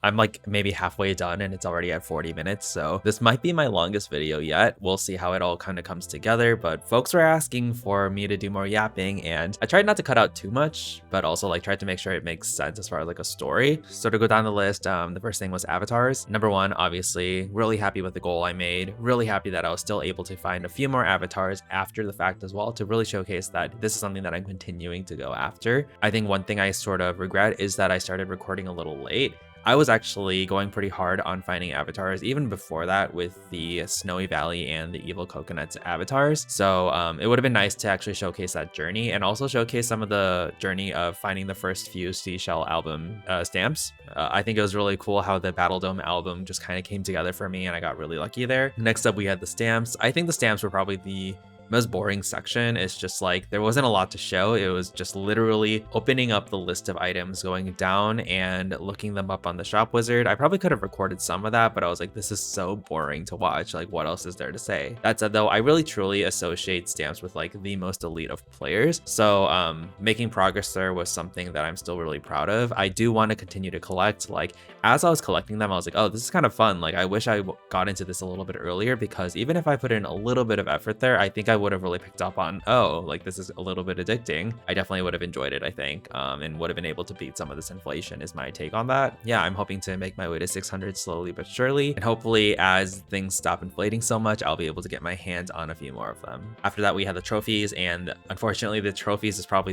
[SPEAKER 1] I'm maybe halfway done and it's already at 40 minutes. So this might be my longest video yet. We'll see how it all kind of comes together, but folks were asking for me to do more yapping, and I tried not to cut out too much, but also tried to make sure it makes sense as far as a story. So to go down the list, the first thing was avatars. Number one, obviously, really happy with the goal I made. Really happy that I was still able to find a few more avatars after the fact as well to really showcase that this is something that I'm continuing to go after. I think one thing I sort of regret is that I started recording a little late. I was actually going pretty hard on finding avatars even before that with the Snowy Valley and the Evil Coconuts avatars. So it would have been nice to actually showcase that journey and also showcase some of the journey of finding the first few Seashell album stamps. I think it was really cool how the Battle Dome album just kind of came together for me, and I got really lucky there. Next up, we had the stamps. I think the stamps were probably the most boring section. It's just there wasn't a lot to show. It was just literally opening up the list of items, going down and looking them up on the shop wizard. I probably could have recorded some of that, but I was like, this is so boring to watch. What else is there to say? That said though, I really truly associate stamps with the most elite of players. So making progress there was something that I'm still really proud of. I do want to continue to collect. As I was collecting them, I was like, oh, this is kind of fun. I wish I got into this a little bit earlier, because even if I put in a little bit of effort there, I think I would have really picked up on, oh, this is a little bit addicting. I definitely would have enjoyed it, I think, and would have been able to beat some of this inflation is my take on that. Yeah, I'm hoping to make my way to 600 slowly but surely, and hopefully as things stop inflating so much, I'll be able to get my hands on a few more of them. After that, we had the trophies, and unfortunately the trophies is probably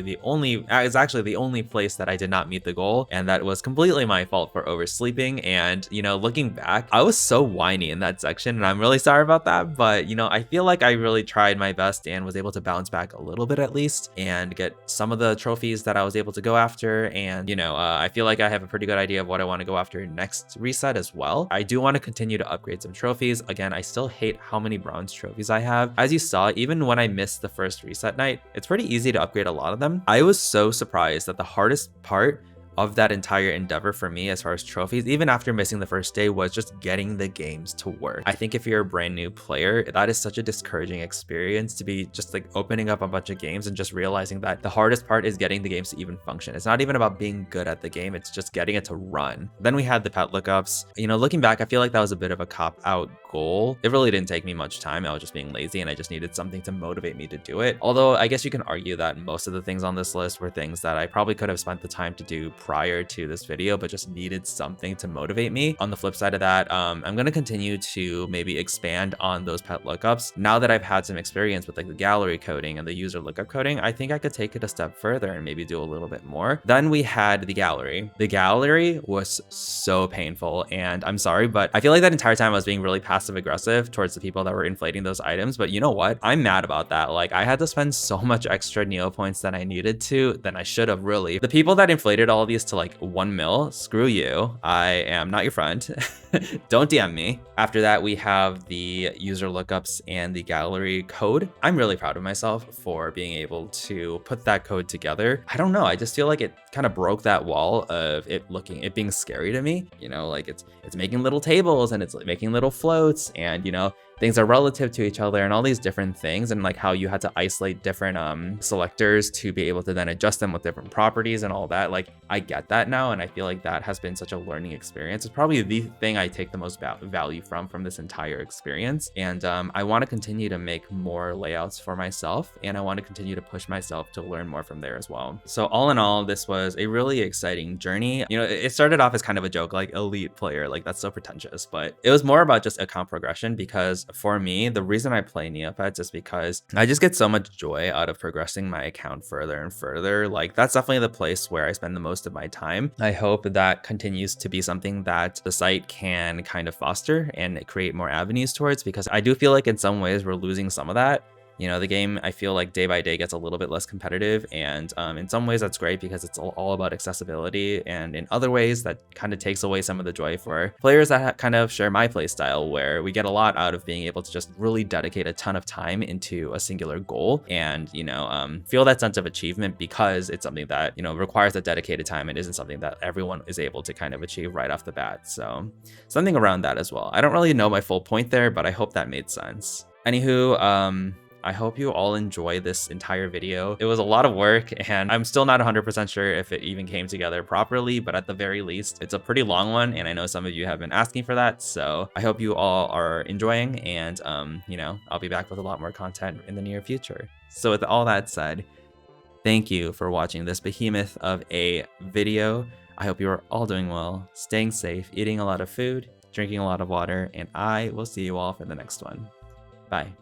[SPEAKER 1] actually the only place that I did not meet the goal, and that was completely my fault for oversleeping. And looking back, I was so whiny in that section, and I'm really sorry about that, but I feel like I really tried my best and was able to bounce back a little bit at least and get some of the trophies that I was able to go after. And I feel like I have a pretty good idea of what I want to go after next reset as well. I do want to continue to upgrade some trophies. Again, I still hate how many bronze trophies I have. As you saw, even when I missed the first reset night, it's pretty easy to upgrade a lot of them. I was so surprised that the hardest part of that entire endeavor for me as far as trophies, even after missing the first day, was just getting the games to work. I think if you're a brand new player, that is such a discouraging experience to be just opening up a bunch of games and just realizing that the hardest part is getting the games to even function. It's not even about being good at the game, it's just getting it to run. Then we had the pet lookups. Looking back, I feel like that was a bit of a cop-out goal. It really didn't take me much time. I was just being lazy and I just needed something to motivate me to do it. Although I guess you can argue that most of the things on this list were things that I probably could have spent the time to do prior to this video, but just needed something to motivate me. On the flip side of that, I'm going to continue to maybe expand on those pet lookups. Now that I've had some experience with the gallery coding and the user lookup coding, I think I could take it a step further and maybe do a little bit more. Then we had the gallery. The gallery was so painful, and I'm sorry, but I feel like that entire time I was being really passive aggressive towards the people that were inflating those items. But you know what? I'm mad about that. I had to spend so much extra Neo points than I needed to, than I should have really. The people that inflated all of these to like 1 mil, screw you. I am not your friend. Don't DM me. After that, we have the user lookups and the gallery code. I'm really proud of myself for being able to put that code together. I don't know, I just feel like it kind of broke that wall of it being scary to me. You know, like it's making little tables and it's making little floats, and you know, things are relative to each other and all these different things, and like how you had to isolate different selectors to be able to then adjust them with different properties and all that. Like I get that now, and I feel like that has been such a learning experience. It's probably the thing I take the most value from this entire experience. And I want to continue to make more layouts for myself, and I want to continue to push myself to learn more from there as well. So all in all, this was a really exciting journey. You know, it started off as kind of a joke, like elite player, like that's so pretentious, but it was more about just account progression, because for me, the reason I play Neopets is because I just get so much joy out of progressing my account further and further. Like that's definitely the place where I spend the most of my time. I hope that continues to be something that the site can kind of foster and create more avenues towards, because I do feel like in some ways we're losing some of that. You know, the game, I feel like day by day gets a little bit less competitive, and in some ways that's great because it's all about accessibility, and in other ways that kind of takes away some of the joy for players that kind of share my play style, where we get a lot out of being able to just really dedicate a ton of time into a singular goal, and you know, feel that sense of achievement because it's something that, you know, requires that dedicated time and isn't something that everyone is able to kind of achieve right off the bat. So something around that as well. I don't really know my full point there, but I hope that made sense. Anywho, I hope you all enjoy this entire video. It was a lot of work, and I'm still not 100% sure if it even came together properly, but at the very least, it's a pretty long one, and I know some of you have been asking for that, so I hope you all are enjoying, and you know, I'll be back with a lot more content in the near future. So with all that said, thank you for watching this behemoth of a video. I hope you are all doing well, staying safe, eating a lot of food, drinking a lot of water, and I will see you all for the next one. Bye.